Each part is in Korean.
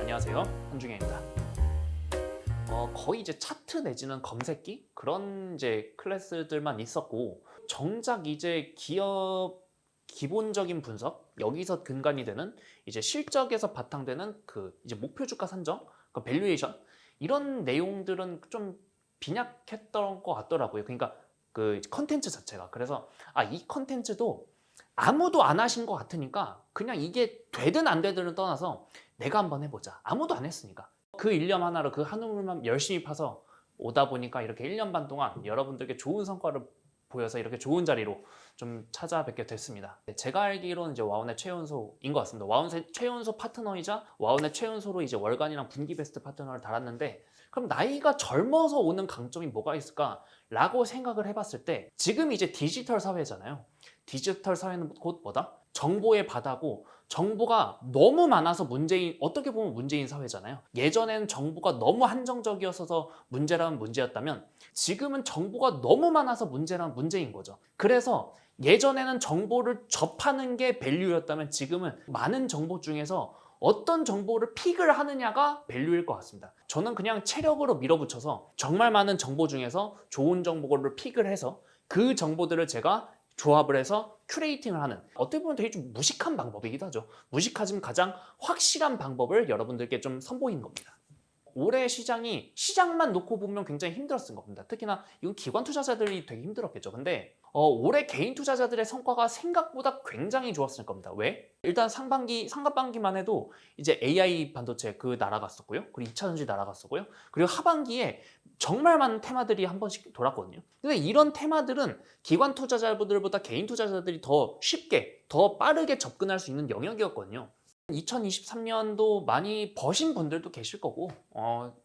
안녕하세요, 한중현입니다. 거의 이제 차트 내지는 검색기 그런 이제 클래스들만 있었고, 정작 이제 기업 기본적인 분석, 여기서 근간이 되는 이제 실적에서 바탕되는 그 이제 목표 주가 산정, 그 밸류에이션, 이런 내용들은 좀 빈약했던 것 같더라고요. 그러니까 그 컨텐츠 자체가. 그래서 이 컨텐츠도 아무도 안 하신 것 같으니까 그냥 이게 되든 안 되든을 떠나서 내가 한번 해보자. 아무도 안 했으니까. 그 일념 하나로 그 한 우물만 열심히 파서 오다 보니까 이렇게 1년 반 동안 여러분들께 좋은 성과를 보여서 이렇게 좋은 자리로 좀 찾아뵙게 됐습니다. 제가 알기로는 이제 와운의 최연소인 것 같습니다. 와운의 최연소 파트너이자 와운의 최연소로 이제 월간이랑 분기 베스트 파트너를 달았는데, 그럼 나이가 젊어서 오는 강점이 뭐가 있을까라고 생각을 해봤을 때, 지금 이제 디지털 사회잖아요. 디지털 사회는 곧 뭐다? 정보의 바다고, 정보가 너무 많아서 어떻게 보면 문제인 사회잖아요. 예전에는 정보가 너무 한정적이어서 문제라면 문제였다면, 지금은 정보가 너무 많아서 문제라면 문제인 거죠. 그래서 예전에는 정보를 접하는 게 밸류였다면, 지금은 많은 정보 중에서 어떤 정보를 픽을 하느냐가 밸류일 것 같습니다. 저는 그냥 체력으로 밀어붙여서 정말 많은 정보 중에서 좋은 정보를 픽을 해서 그 정보들을 제가 조합을 해서 큐레이팅을 하는, 어떻게 보면 되게 좀 무식한 방법이기도 하죠. 무식하지만 가장 확실한 방법을 여러분들께 좀 선보인 겁니다. 올해 시장만 놓고 보면 굉장히 힘들었을 겁니다. 특히나 이건 기관 투자자들이 되게 힘들었겠죠. 근데 올해 개인 투자자들의 성과가 생각보다 굉장히 좋았을 겁니다. 왜? 일단 상반기만 해도 이제 AI 반도체 그 날아갔었고요. 그리고 2차 전지 날아갔었고요. 그리고 하반기에 정말 많은 테마들이 한 번씩 돌았거든요. 근데 이런 테마들은 기관 투자자들보다 개인 투자자들이 더 쉽게, 더 빠르게 접근할 수 있는 영역이었거든요. 2023년도 많이 버신 분들도 계실 거고,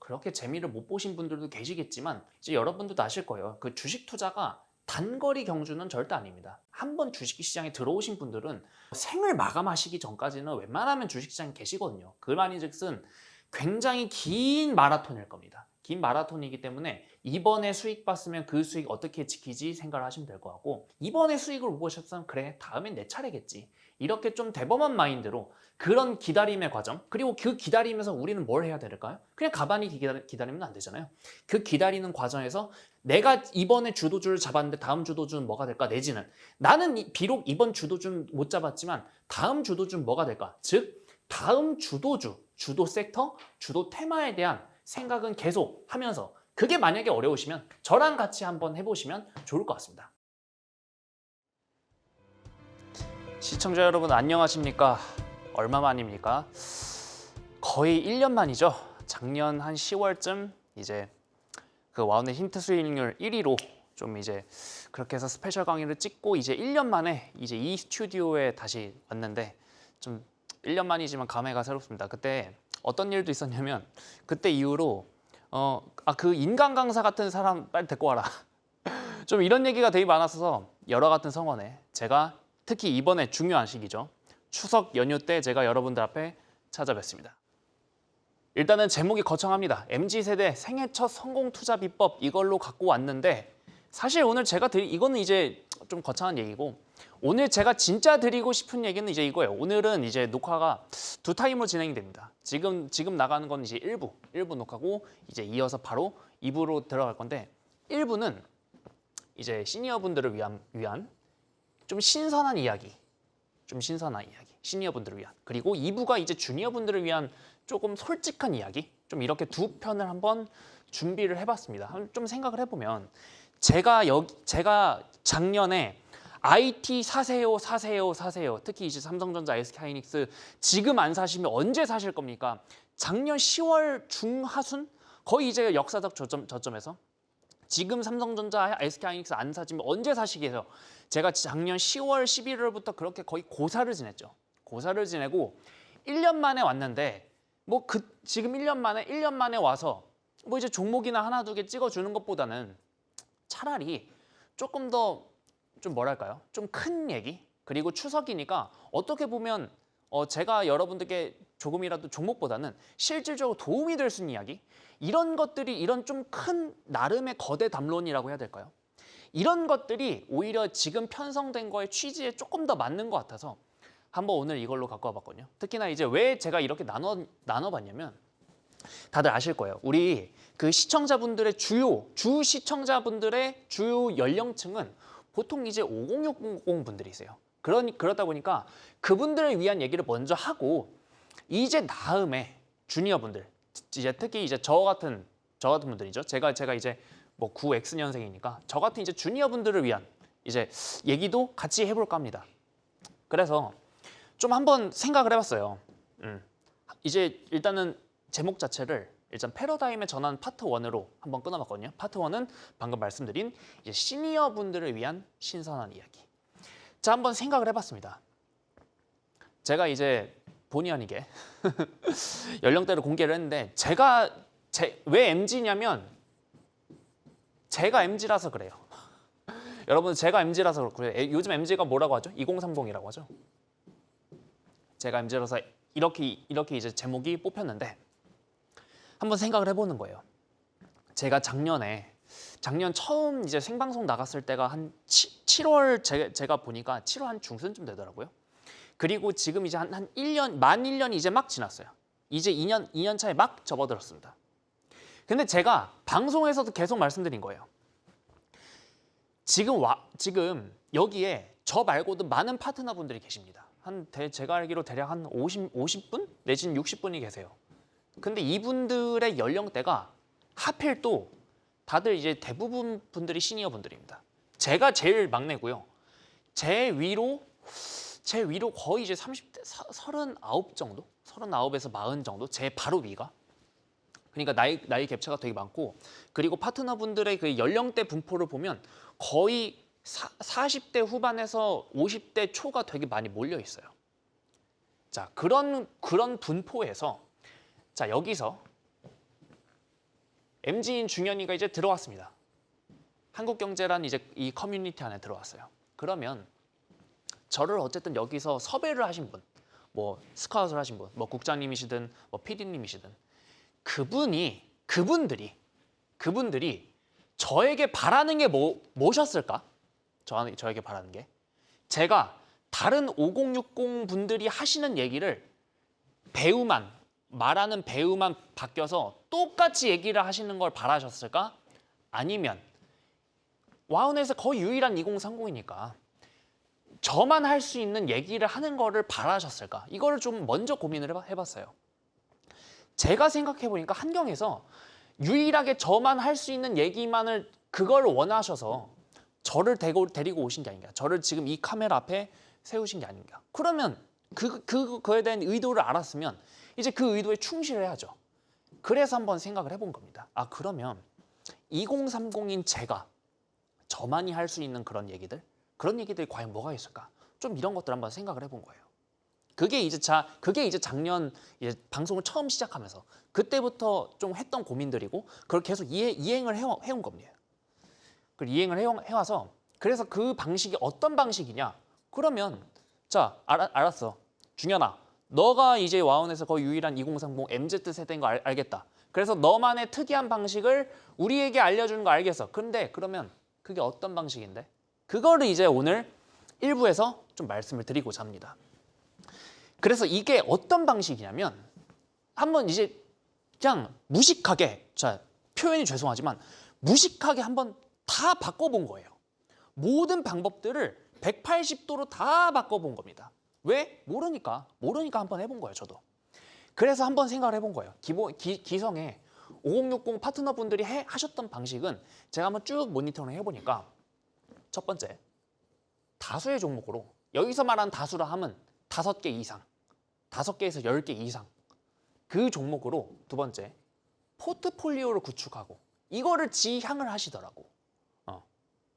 그렇게 재미를 못 보신 분들도 계시겠지만, 이제 여러분들도 아실 거예요. 그 주식 투자가 단거리 경주는 절대 아닙니다. 한번 주식시장에 들어오신 분들은 생을 마감하시기 전까지는 웬만하면 주식시장에 계시거든요. 그 말인즉슨 굉장히 긴 마라톤일 겁니다. 긴 마라톤이기 때문에 이번에 수익 봤으면 그 수익 어떻게 지키지 생각을 하시면 될 것 같고, 이번에 수익을 못 보셨으면 그래, 다음엔 내 차례겠지, 이렇게 좀 대범한 마인드로 그런 기다림의 과정, 그리고 그 기다리면서 우리는 뭘 해야 될까요? 그냥 가만히 기다리면 안 되잖아요. 그 기다리는 과정에서 내가 이번에 주도주를 잡았는데 다음 주도주는 뭐가 될까? 내지는 나는 비록 이번 주도주는 못 잡았지만 다음 주도주는 뭐가 될까? 즉 다음 주도주, 주도 섹터, 주도 테마에 대한 생각은 계속 하면서, 그게 만약에 어려우시면 저랑 같이 한번 해보시면 좋을 것 같습니다. 시청자 여러분 안녕하십니까? 얼마 만입니까? 거의 1년 만이죠. 작년 한 10월쯤 이제 그 와운의 힌트 수익률 1위로 좀 이제 그렇게 해서 스페셜 강의를 찍고, 이제 1년 만에 이제 이 스튜디오에 다시 왔는데, 좀 1년 만이지만 감회가 새롭습니다. 그때 어떤 일도 있었냐면, 그때 이후로 그 인간 강사 같은 사람 빨리 데리고 와라. 좀 이런 얘기가 되게 많았어서 여러 같은 성원에 제가 특히 이번에 중요한 시기죠. 추석 연휴 때 제가 여러분들 앞에 찾아뵙습니다. 일단은 제목이 거창합니다. MZ세대 생애 첫 성공 투자 비법, 이걸로 갖고 왔는데, 사실 오늘 제가 이거는 이제 좀 거창한 얘기고, 오늘 제가 진짜 드리고 싶은 얘기는 이제 이거예요. 오늘은 이제 녹화가 두 타임으로 진행이 됩니다. 지금 나가는 건 이제 1부 녹화고, 이제 이어서 바로 2부로 들어갈 건데, 1부는 이제 시니어분들을 위한 좀 신선한 이야기, 시니어분들을 위한, 그리고 2부가 이제 주니어분들을 위한 조금 솔직한 이야기, 좀 이렇게 두 편을 한번 준비를 해봤습니다. 좀 생각을 해보면, 제가 작년에 IT 사세요, 특히 이제 삼성전자, SK하이닉스 지금 안 사시면 언제 사실 겁니까? 작년 10월 중하순, 거의 이제 역사적 저점에서 지금 삼성전자, SK하이닉스 안 사시면 언제 사시게요? 제가 작년 10월 11월부터 그렇게 거의 고사를 지냈죠. 고사를 지내고 1년 만에 왔는데, 지금 1년 만에 와서 이제 종목이나 하나 두 개 찍어주는 것보다는 차라리 조금 더 좀 뭐랄까요? 좀 큰 얘기, 그리고 추석이니까 어떻게 보면 제가 여러분들께 조금이라도 종목보다는 실질적으로 도움이 될 수 있는 이야기, 이런 것들이, 이런 좀 큰 나름의 거대 담론이라고 해야 될까요? 이런 것들이 오히려 지금 편성된 거에 취지에 조금 더 맞는 것 같아서 한번 오늘 이걸로 갖고 와봤거든요. 특히나 이제 왜 제가 이렇게 나눠봤냐면 다들 아실 거예요. 우리 그 시청자분들의 주 시청자분들의 주요 연령층은 보통 이제 5060 분들이세요. 그러다 보니까 그분들을 위한 얘기를 먼저 하고 이제 다음에 주니어분들, 이제 특히 이제 저 같은 분들이죠. 제가 이제 뭐 9X년생이니까 저 같은 이제 주니어분들을 위한 이제 얘기도 같이 해볼까 합니다. 그래서 좀 한번 생각을 해봤어요. 이제 일단은 제목 자체를 일단 패러다임의 전환 파트 1으로 한번 끊어봤거든요. 파트 1은 방금 말씀드린 이제 시니어 분들을 위한 신선한 이야기. 자, 한번 생각을 해봤습니다. 제가 이제 본의 아니게 연령대를 공개를 했는데 왜 MZ냐면 제가 MZ라서 그래요. 여러분 제가 MZ라서 그렇고요. 요즘 MZ가 뭐라고 하죠? 2030이라고 하죠. 제가 MZ라서 이렇게 이제 제목이 뽑혔는데 한번 생각을 해보는 거예요. 제가 작년 처음 이제 생방송 나갔을 때가 한 7월 제가 보니까 7월 한 중순쯤 되더라고요. 그리고 지금 이제 한 1년, 만 1년이 이제 막 지났어요. 이제 2년 차에 막 접어들었습니다. 근데 제가 방송에서도 계속 말씀드린 거예요. 지금 여기에 저 말고도 많은 파트너분들이 계십니다. 제가 알기로 대략 한 50분 내지는 60분이 계세요. 근데 이분들의 연령대가 하필 또 다들 이제 대부분 분들이 시니어 분들입니다. 제가 제일 막내고요. 제 위로 거의 이제 30대 39 정도? 39에서 40 정도? 제 바로 위가. 그러니까 나이 갭차가 되게 많고, 그리고 파트너분들의 그 연령대 분포를 보면 거의 40대 후반에서 50대 초가 되게 많이 몰려 있어요. 자, 그런 분포에서 자, 여기서 MZ인 중현이가 이제 들어왔습니다. 한국경제란 이제 이 커뮤니티 안에 들어왔어요. 그러면 저를 어쨌든 여기서 섭외를 하신 분, 뭐 스카웃을 하신 분, 뭐 국장님이시든 뭐 PD님이시든 그분들이 저에게 바라는 게 뭐셨을까? 저에게 바라는 게 제가 다른 5060 분들이 하시는 얘기를 말하는 배우만 바뀌어서 똑같이 얘기를 하시는 걸 바라셨을까? 아니면 와운에서 거의 유일한 2030이니까 저만 할 수 있는 얘기를 하는 거를 바라셨을까? 이거를 좀 먼저 고민을 해봤어요. 제가 생각해보니까 한경에서 유일하게 저만 할 수 있는 얘기만을 그걸 원하셔서 저를 데리고 오신 게 아닌가. 저를 지금 이 카메라 앞에 세우신 게 아닌가. 그러면 그거에 대한 의도를 알았으면 이제 그 의도에 충실해야죠. 그래서 한번 생각을 해본 겁니다. 아, 그러면 2030인 제가 저만이 할 수 있는 그런 얘기들이 과연 뭐가 있을까? 좀 이런 것들 한번 생각을 해본 거예요. 그게 이제 작년 이제 방송을 처음 시작하면서 그때부터 좀 했던 고민들이고 그걸 계속 이행을 해온 겁니다. 그 이행을 해와서 그래서 그 방식이 어떤 방식이냐? 그러면 자, 알았어. 중현아, 너가 이제 와운에서 거의 유일한 2030 MZ 세대인 거 알겠다. 그래서 너만의 특이한 방식을 우리에게 알려주는 거 알겠어. 근데 그러면 그게 어떤 방식인데? 그거를 이제 오늘 1부에서 좀 말씀을 드리고자 합니다. 그래서 이게 어떤 방식이냐면 한번 이제 그냥 무식하게, 자, 표현이 죄송하지만 무식하게 한번 다 바꿔본 거예요. 모든 방법들을 180도로 다 바꿔본 겁니다. 왜? 모르니까 한번 해본 거예요, 저도. 그래서 한번 생각을 해본 거예요. 기성에 5060 파트너분들이 하셨던 방식은 제가 한번 쭉 모니터링 해보니까 첫 번째, 다수의 종목으로 여기서 말하는 다수라 함은 5개 이상, 5개에서 10개 이상 그 종목으로 두 번째, 포트폴리오를 구축하고 이거를 지향을 하시더라고.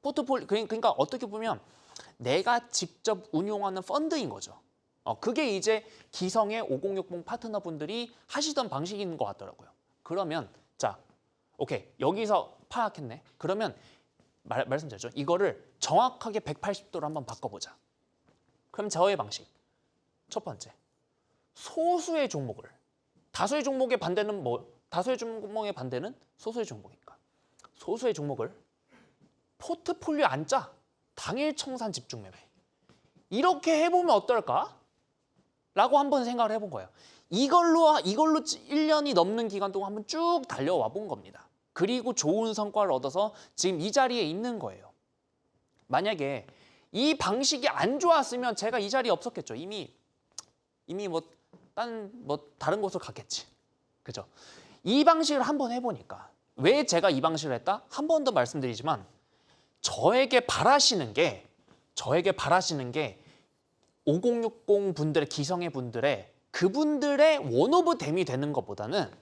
그러니까 어떻게 보면 내가 직접 운용하는 펀드인 거죠. 그게 이제 기성의 5060 파트너분들이 하시던 방식인 것 같더라고요. 그러면 자, 오케이, 여기서 파악했네. 그러면 말씀드렸죠. 이거를 정확하게 180도로 한번 바꿔보자. 그럼 저의 방식. 첫 번째, 소수의 종목을. 다수의 종목의 반대는 다수의 종목의 반대는 소수의 종목이니까. 소수의 종목을 포트폴리오 안 짜. 당일 청산 집중 매매. 이렇게 해보면 어떨까? 라고 한번 생각을 해본 거예요. 이걸로 1년이 넘는 기간 동안 한번 쭉 달려와 본 겁니다. 그리고 좋은 성과를 얻어서 지금 이 자리에 있는 거예요. 만약에 이 방식이 안 좋았으면 제가 이 자리에 없었겠죠. 이미 다른 곳으로 갔겠지. 그죠? 이 방식을 한번 해보니까 왜 제가 이 방식을 했다? 한 번 더 말씀드리지만 저에게 바라시는 게 5060 분들의 기성의 분들의 그분들의 원 오브 댐이 되는 것보다는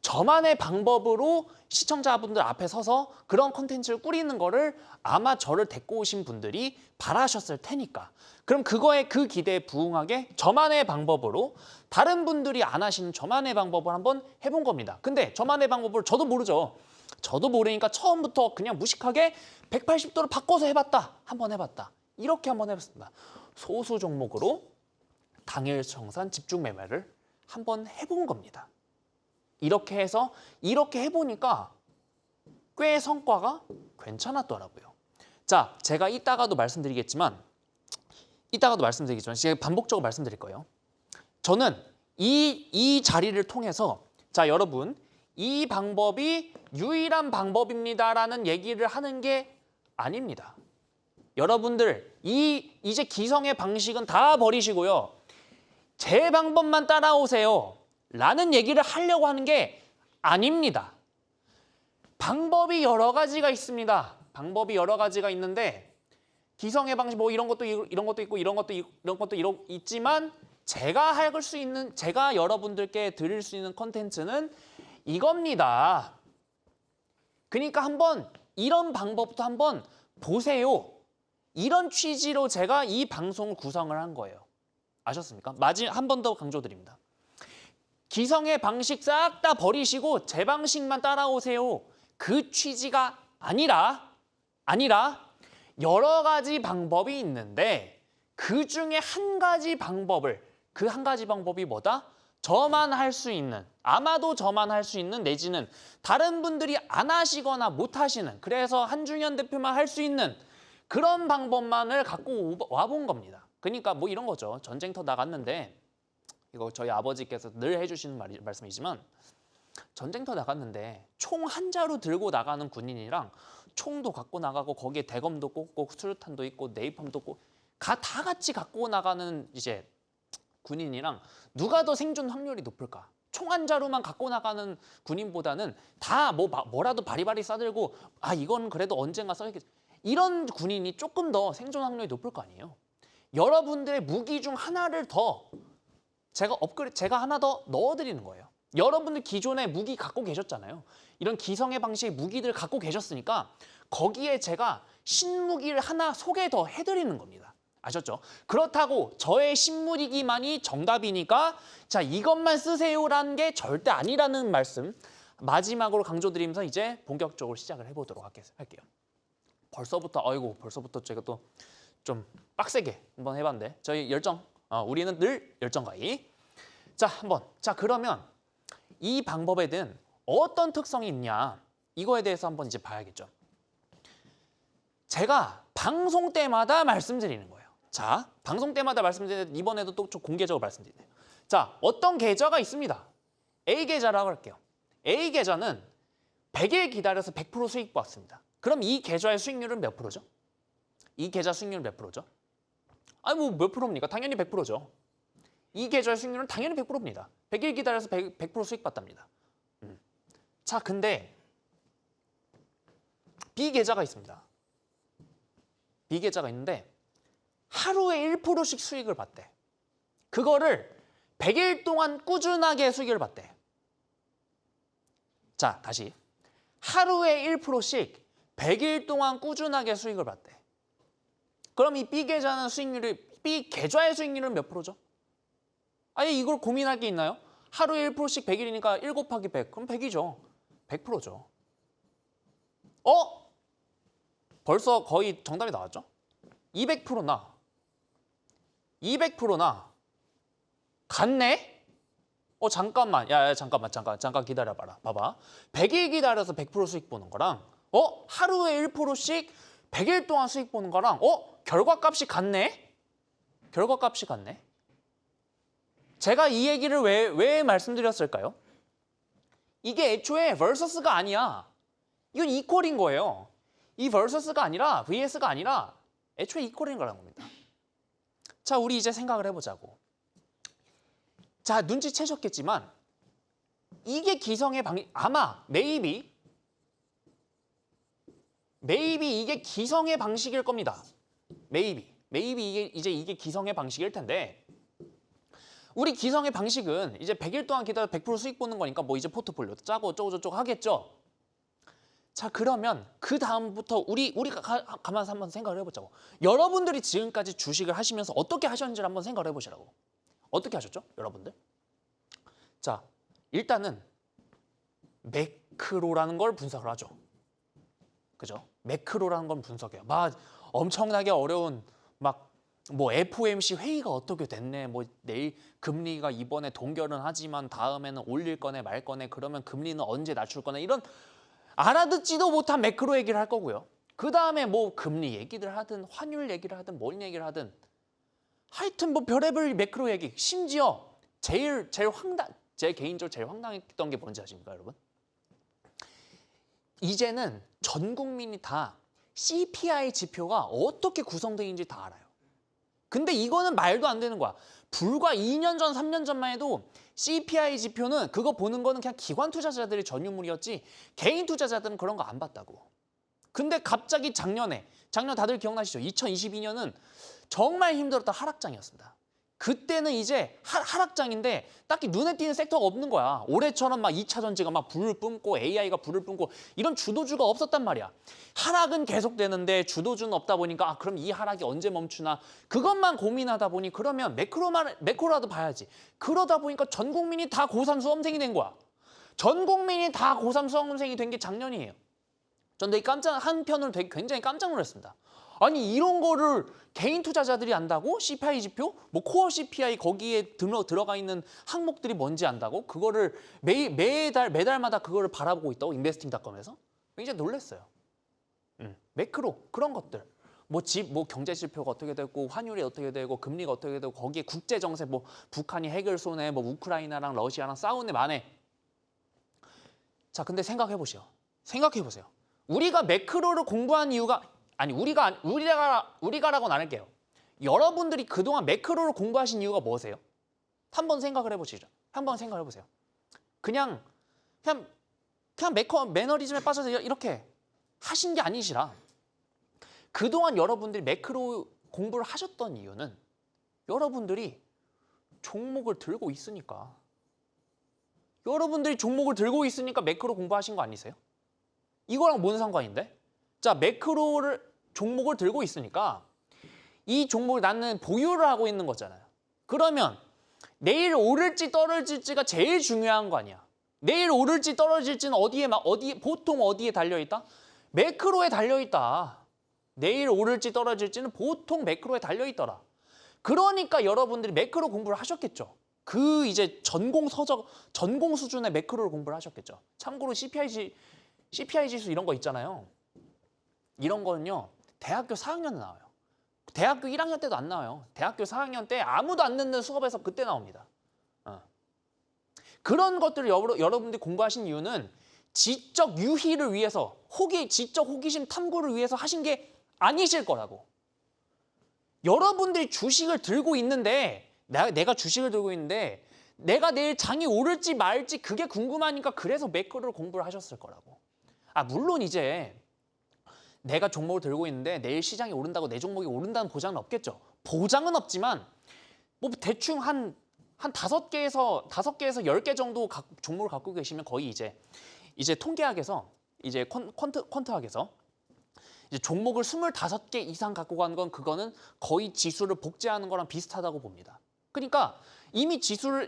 저만의 방법으로 시청자분들 앞에 서서 그런 콘텐츠를 꾸리는 거를 아마 저를 데리고 오신 분들이 바라셨을 테니까 그럼 그거에 그 기대에 부응하게 저만의 방법으로 다른 분들이 안 하시는 저만의 방법을 한번 해본 겁니다. 근데 저만의 방법을 저도 모르죠. 저도 모르니까 처음부터 그냥 무식하게 180도로 바꿔서 해봤다. 한번 해봤다. 이렇게 한번 해봤습니다. 소수 종목으로 당일 청산 집중 매매를 한번 해본 겁니다. 이렇게 해서 이렇게 해보니까 꽤 성과가 괜찮았더라고요. 자, 제가 이따가도 말씀드리겠지만 제가 반복적으로 말씀드릴 거예요. 저는 이 자리를 통해서 자, 여러분 이 방법이 유일한 방법입니다라는 얘기를 하는 게 아닙니다. 여러분들 이제 기성의 방식은 다 버리시고요. 제 방법만 따라오세요. 라는 얘기를 하려고 하는 게 아닙니다. 방법이 여러 가지가 있습니다. 방법이 여러 가지가 있는데 기성의 방식 뭐 이런 것도 있고 이런 것도 있지만 제가 여러분들께 드릴 수 있는 콘텐츠는 이겁니다. 그러니까 한번 이런 방법부터 한번 보세요. 이런 취지로 제가 이 방송을 구성을 한 거예요. 아셨습니까? 한 번 더 강조드립니다. 기성의 방식 싹 다 버리시고 제 방식만 따라오세요. 그 취지가 아니라 여러 가지 방법이 있는데 그 중에 한 가지 방법이 뭐다? 저만 할 수 있는, 아마도 저만 할 수 있는 내지는 다른 분들이 안 하시거나 못 하시는, 그래서 한중현 대표만 할 수 있는 그런 방법만을 갖고 와본 겁니다. 그러니까 뭐 이런 거죠. 전쟁터 나갔는데 이거 저희 아버지께서 늘 해주시는 말씀이지만 전쟁터 나갔는데 총 한 자루 들고 나가는 군인이랑 총도 갖고 나가고 거기에 대검도 꽂고 수류탄도 있고 네이팜도 꽂고 다 같이 갖고 나가는 이제 군인이랑 누가 더 생존 확률이 높을까? 총 한 자루만 갖고 나가는 군인보다는 다 뭐라도 바리바리 싸들고 이건 그래도 언젠가 써야겠지. 이런 군인이 조금 더 생존 확률이 높을 거 아니에요. 여러분들의 무기 중 하나를 더 제가 하나 더 넣어드리는 거예요. 여러분들 기존에 무기 갖고 계셨잖아요. 이런 기성의 방식의 무기들 갖고 계셨으니까 거기에 제가 신무기를 하나 소개 더 해드리는 겁니다. 아셨죠? 그렇다고 저의 신무기만이 정답이니까 자 이것만 쓰세요라는 게 절대 아니라는 말씀 마지막으로 강조드리면서 이제 본격적으로 시작을 해보도록 할게요. 벌써부터 제가 또 좀 빡세게 한번 해봤는데 저희 우리는 늘 열정가이. 자 그러면 이 방법에 대한 어떤 특성이 있냐 이거에 대해서 한번 이제 봐야겠죠. 제가 방송 때마다 말씀드리는 거예요. 자, 방송 때마다 말씀드리는데 이번에도 또 좀 공개적으로 말씀드리네요. 자, 어떤 계좌가 있습니다. A 계좌라고 할게요. A 계좌는 100일 기다려서 100% 수익 받습니다. 그럼 이 계좌의 수익률은 몇 프로죠? 이 계좌 수익률은 몇 프로죠? 몇 프로입니까? 당연히 100%죠. 이 계좌의 수익률은 당연히 100%입니다. 100일 기다려서 100% 수익 받답니다. 자, 근데 B 계좌가 있습니다. B 계좌가 있는데 하루에 1%씩 수익을 받대. 그거를 100일 동안 꾸준하게 수익을 받대. 자, 다시. 하루에 1%씩 100일 동안 꾸준하게 수익을 받대. 그럼 이 B 계좌의 수익률은 몇 프로죠? 이걸 고민할 게 있나요? 하루에 1%씩 100일이니까 1 곱하기 100. 그럼 100이죠. 100%죠. 벌써 거의 정답이 나왔죠? 200%나. 200%나. 같네? 잠깐만. 잠깐 기다려봐라. 봐봐. 100일 기다려서 100% 수익 보는 거랑 하루에 1%씩 100일 동안 수익 보는 거랑 결과값이 같네? 제가 이 얘기를 왜 말씀드렸을까요? 이게 애초에 versus가 아니야. 이건 equal인 거예요. 이 versus가 아니라 vs가 아니라 애초에 equal인 거라는 겁니다. 자, 우리 이제 생각을 해보자고. 자, 눈치채셨겠지만 이게 기성의 방식, 아마 maybe 이게 기성의 방식일 겁니다. maybe 이게 기성의 방식일 텐데, 우리 기성의 방식은 이제 100일 동안 기다려 100% 수익 보는 거니까 뭐 이제 포트폴리오 짜고 어쩌고저쩌고 하겠죠. 자, 그러면 그 다음부터 우리가 가만히 한번 생각을 해보자고. 여러분들이 지금까지 주식을 하시면서 어떻게 하셨는지를 한번 생각을 해보시라고. 어떻게 하셨죠, 여러분들? 자, 일단은 매크로라는 걸 분석을 하죠. 그죠? 매크로라는 건 분석해요. 막 엄청나게 어려운 막 뭐 FOMC 회의가 어떻게 됐네. 뭐 내일 금리가 이번에 동결은 하지만 다음에는 올릴 거네 말 거네. 그러면 금리는 언제 낮출 거네. 이런 알아듣지도 못한 매크로 얘기를 할 거고요. 그 다음에 뭐 금리 얘기를 하든 환율 얘기를 하든 뭔 얘기를 하든 하여튼 뭐 별의별 매크로 얘기. 심지어 제일 제 개인적으로 제일 황당했던 게 뭔지 아십니까, 여러분? 이제는 전 국민이 다 CPI 지표가 어떻게 구성되는지 다 알아요. 근데 이거는 말도 안 되는 거야. 불과 2년 전, 3년 전만 해도 CPI 지표는 그거 보는 거는 그냥 기관 투자자들의 전유물이었지 개인 투자자들은 그런 거 안 봤다고. 근데 갑자기 작년 다들 기억나시죠? 2022년은 정말 힘들었던 하락장이었습니다. 그때는 이제 하락장인데 딱히 눈에 띄는 섹터가 없는 거야. 올해처럼 막 2차 전지가 막 불을 뿜고 AI가 불을 뿜고 이런 주도주가 없었단 말이야. 하락은 계속되는데 주도주는 없다 보니까 그럼 이 하락이 언제 멈추나 그것만 고민하다 보니 그러면 매크로라도 봐야지. 그러다 보니까 전 국민이 다 고3 수험생이 된 거야. 전 국민이 다 고3 수험생이 된 게 작년이에요. 전 되게 한편으로 되게 굉장히 깜짝 놀랐습니다. 아니 이런 거를 개인 투자자들이 안다고? CPI 지표? 뭐 코어 CPI 거기에 들어가 있는 항목들이 뭔지 안다고? 그거를 매달마다 그거를 바라보고 있다고? 인베스팅닷컴에서? 굉장히 놀랐어요. 매크로 그런 것들. 뭐 경제 지표가 어떻게 되고 환율이 어떻게 되고 금리가 어떻게 되고 거기에 국제 정세 뭐 북한이 핵을 쏘네 뭐 우크라이나랑 러시아랑 싸우네 마네. 자, 근데 생각해 보세요. 우리가 매크로를 공부한 이유가 아니 우리가라고는 안 할게요. 여러분들이 그동안 매크로를 공부하신 이유가 뭐세요? 한번 생각을 해보시죠. 한번 생각을 해보세요. 그냥 매너리즘에 빠져서 이렇게 하신 게 아니시라. 그동안 여러분들이 매크로 공부를 하셨던 이유는 여러분들이 종목을 들고 있으니까. 여러분들이 종목을 들고 있으니까 매크로 공부하신 거 아니세요? 이거랑 뭔 상관인데? 자, 종목을 들고 있으니까 이 종목을 나는 보유를 하고 있는 거잖아요. 그러면 내일 오를지 떨어질지가 제일 중요한 거 아니야. 내일 오를지 떨어질지는 보통 어디에 달려있다? 매크로에 달려있다. 내일 오를지 떨어질지는 보통 매크로에 달려있더라. 그러니까 여러분들이 매크로 공부를 하셨겠죠. 그 이제 전공 수준의 매크로를 공부를 하셨겠죠. 참고로 CPI 지수 이런 거 있잖아요. 이런 거는요. 대학교 4학년에 나와요. 대학교 1학년 때도 안 나와요. 대학교 4학년 때 아무도 안 듣는 수업에서 그때 나옵니다. 그런 것들을 여러분들이 공부하신 이유는 지적 유희를 위해서 지적 호기심 탐구를 위해서 하신 게 아니실 거라고. 여러분들이 주식을 들고 있는데 내가 주식을 들고 있는데 내가 내일 장이 오를지 말지 그게 궁금하니까 그래서 매크로를 공부를 하셨을 거라고. 물론 이제 내가 종목을 들고 있는데 내일 시장이 오른다고 내 종목이 오른다는 보장은 없겠죠. 보장은 없지만 뭐 대충 한 5개에서 10개 정도 종목을 갖고 계시면 거의 이제 통계학에서 이제 퀀트학에서 이제 종목을 25개 이상 갖고 가는 건 그거는 거의 지수를 복제하는 거랑 비슷하다고 봅니다. 그러니까 이미 종목을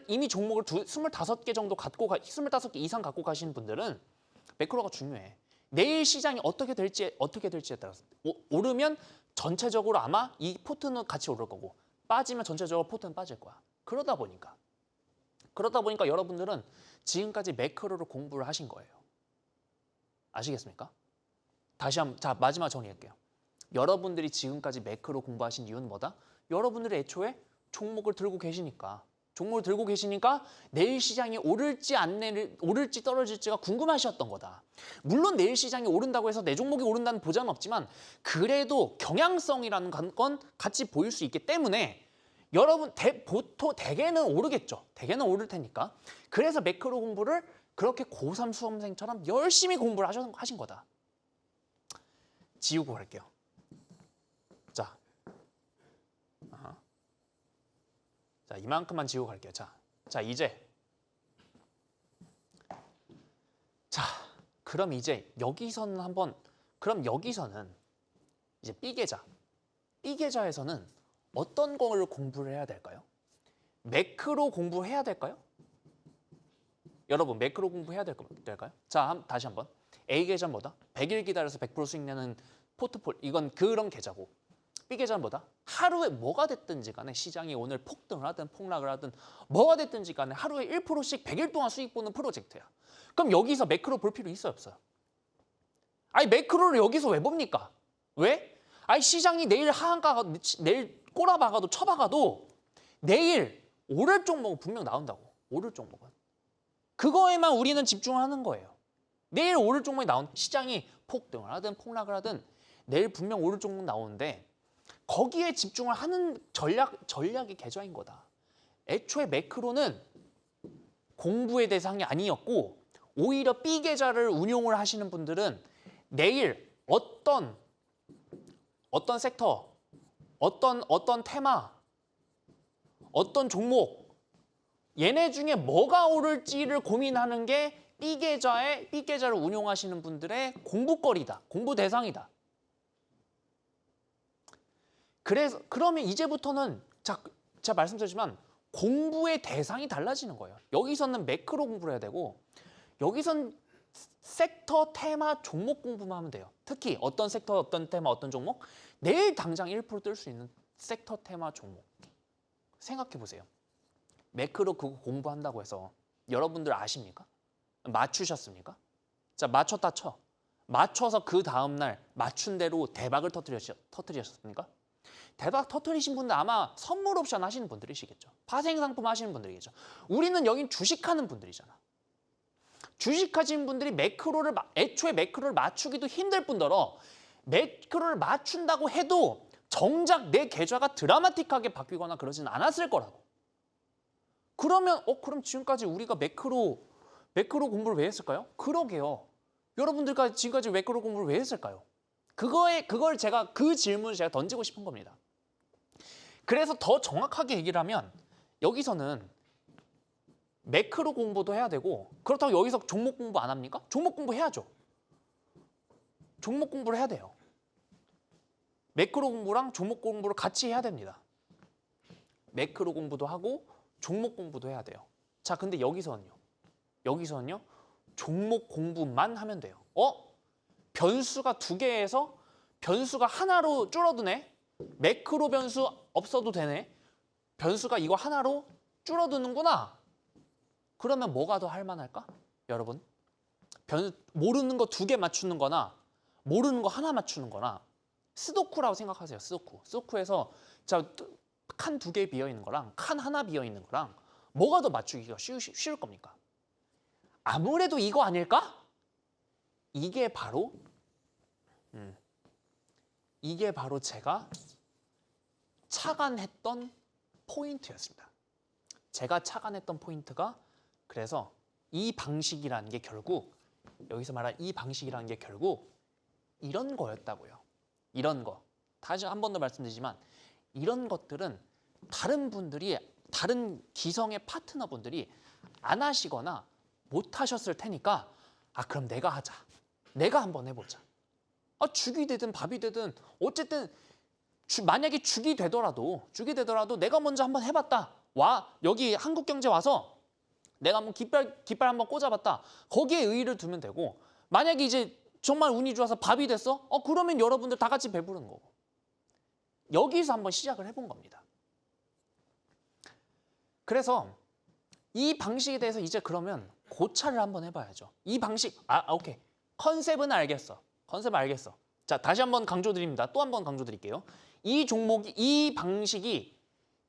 25개 정도 25개 이상 갖고 가시는 분들은 매크로가 중요해. 내일 시장이 어떻게 될지에 따라서 오르면 전체적으로 아마 이 포트는 같이 오를 거고 빠지면 전체적으로 포트는 빠질 거야. 그러다 보니까 여러분들은 지금까지 매크로를 공부를 하신 거예요. 아시겠습니까? 다시 한번 마지막 정리할게요. 여러분들이 지금까지 매크로 공부하신 이유는 뭐다? 여러분들이 애초에 종목을 들고 계시니까 종목을 들고 계시니까 내일 시장이 오를지 떨어질지가 궁금하셨던 거다. 물론 내일 시장이 오른다고 해서 내 종목이 오른다는 보장은 없지만 그래도 경향성이라는 건 같이 보일 수 있기 때문에 여러분 대개는 오르겠죠. 대개는 오를 테니까. 그래서 매크로 공부를 그렇게 고3 수험생처럼 열심히 공부를 하신 거다. 지우고 갈게요. 자, 자 이만큼만 지우고 갈게요. 자 이제 그럼 이제 여기서는 이제 B계좌에서는 어떤 걸 공부를 해야 될까요? 매크로 공부해야 될까요? 여러분 매크로 공부해야 될까요? 자, 다시 한번. A계좌는 뭐다? 100일 기다려서 100% 수익 내는 포트폴리오. 이건 그런 계좌고. B계좌는 뭐다? 하루에 뭐가 됐든지 간에 시장이 오늘 폭등을 하든 폭락을 하든 뭐가 됐든지 간에 하루에 1%씩 100일 동안 수익 보는 프로젝트야. 그럼 여기서 매크로 볼 필요 있어요, 없어요? 아니 매크로를 여기서 왜 봅니까? 왜? 아니 시장이 내일 내일 꼬라박아도 쳐박아도 내일 오를 종목은 분명 나온다고. 오를 종목은. 그거에만 우리는 집중하는 거예요. 내일 오를 종목이 시장이 폭등을 하든 폭락을 하든 내일 분명 오를 종목 나오는데 거기에 집중을 하는 전략의 계좌인 거다. 애초에 매크로는 공부의 대상이 아니었고 오히려 B계좌를 운용을 하시는 분들은 내일 어떤 섹터, 어떤 테마, 어떤 종목 얘네 중에 뭐가 오를지를 고민하는 게 B계좌를 운용하시는 분들의 공부거리다. 공부 대상이다. 그러면 이제부터는 제가 말씀드렸지만 공부의 대상이 달라지는 거예요. 여기서는 매크로 공부를 해야 되고 여기선 섹터, 테마, 종목 공부만 하면 돼요. 특히 어떤 섹터, 어떤 테마, 어떤 종목 내일 당장 1% 뜰 수 있는 섹터, 테마, 종목 생각해 보세요. 매크로 그거 공부한다고 해서 여러분들 아십니까? 맞추셨습니까? 자, 맞췄다 쳐. 맞춰서 그 다음날 맞춘 대로 대박을 터뜨리셨습니까? 대박 터뜨리신 분들 아마 선물 옵션 하시는 분들이시겠죠. 파생상품 하시는 분들이겠죠. 우리는 여긴 주식하는 분들이잖아. 주식하시는 분들이 애초에 매크로를 맞추기도 힘들 뿐더러 매크로를 맞춘다고 해도 정작 내 계좌가 드라마틱하게 바뀌거나 그러지는 않았을 거라고. 그럼 지금까지 우리가 매크로 공부를 왜 했을까요? 그러게요. 여러분들까지 지금까지 매크로 공부를 왜 했을까요? 그 질문을 제가 던지고 싶은 겁니다. 그래서 더 정확하게 얘기를 하면 여기서는 매크로 공부도 해야 되고 그렇다고 여기서 종목 공부 안 합니까? 종목 공부 해야죠. 종목 공부를 해야 돼요. 매크로 공부랑 종목 공부를 같이 해야 됩니다. 매크로 공부도 하고 종목 공부도 해야 돼요. 자, 근데 여기서는요. 종목 공부만 하면 돼요. 변수가 2개에서 변수가 하나로 줄어드네. 매크로 변수 없어도 되네. 변수가 이거 하나로 줄어드는구나. 그러면 뭐가 더 할만할까? 여러분. 모르는 거 2개 맞추는 거나 모르는 거 하나 맞추는 거나 스도쿠라고 생각하세요. 스도쿠에서 칸 2개 비어있는 거랑 칸 하나 비어있는 거랑 뭐가 더 맞추기가 쉬울 겁니까? 아무래도 이거 아닐까? 이게 바로 제가 착안했던 포인트였습니다. 제가 착안했던 포인트가 그래서 이 방식이라는 게 결국 여기서 말한 이 방식이라는 게 결국 이런 거였다고요. 이런 거. 다시 한 번 더 말씀드리지만 이런 것들은 다른 기성의 파트너분들이 안 하시거나 못 하셨을 테니까 그럼 내가 하자. 내가 한번 해보자. 죽이 되든 밥이 되든 어쨌든 만약에 죽이 되더라도 내가 먼저 한번 해봤다. 여기 한국경제 와서 내가 한번 깃발 한번 꽂아봤다. 거기에 의의를 두면 되고 만약에 이제 정말 운이 좋아서 밥이 됐어? 그러면 여러분들 다 같이 배부르는 거고. 여기서 한번 시작을 해본 겁니다. 그래서 이 방식에 대해서 이제 그러면 고찰을 한번 해봐야죠. 이 방식, 오케이. 컨셉은 알겠어. 자, 다시 한번 강조드립니다. 또 한번 강조드릴게요. 이 방식이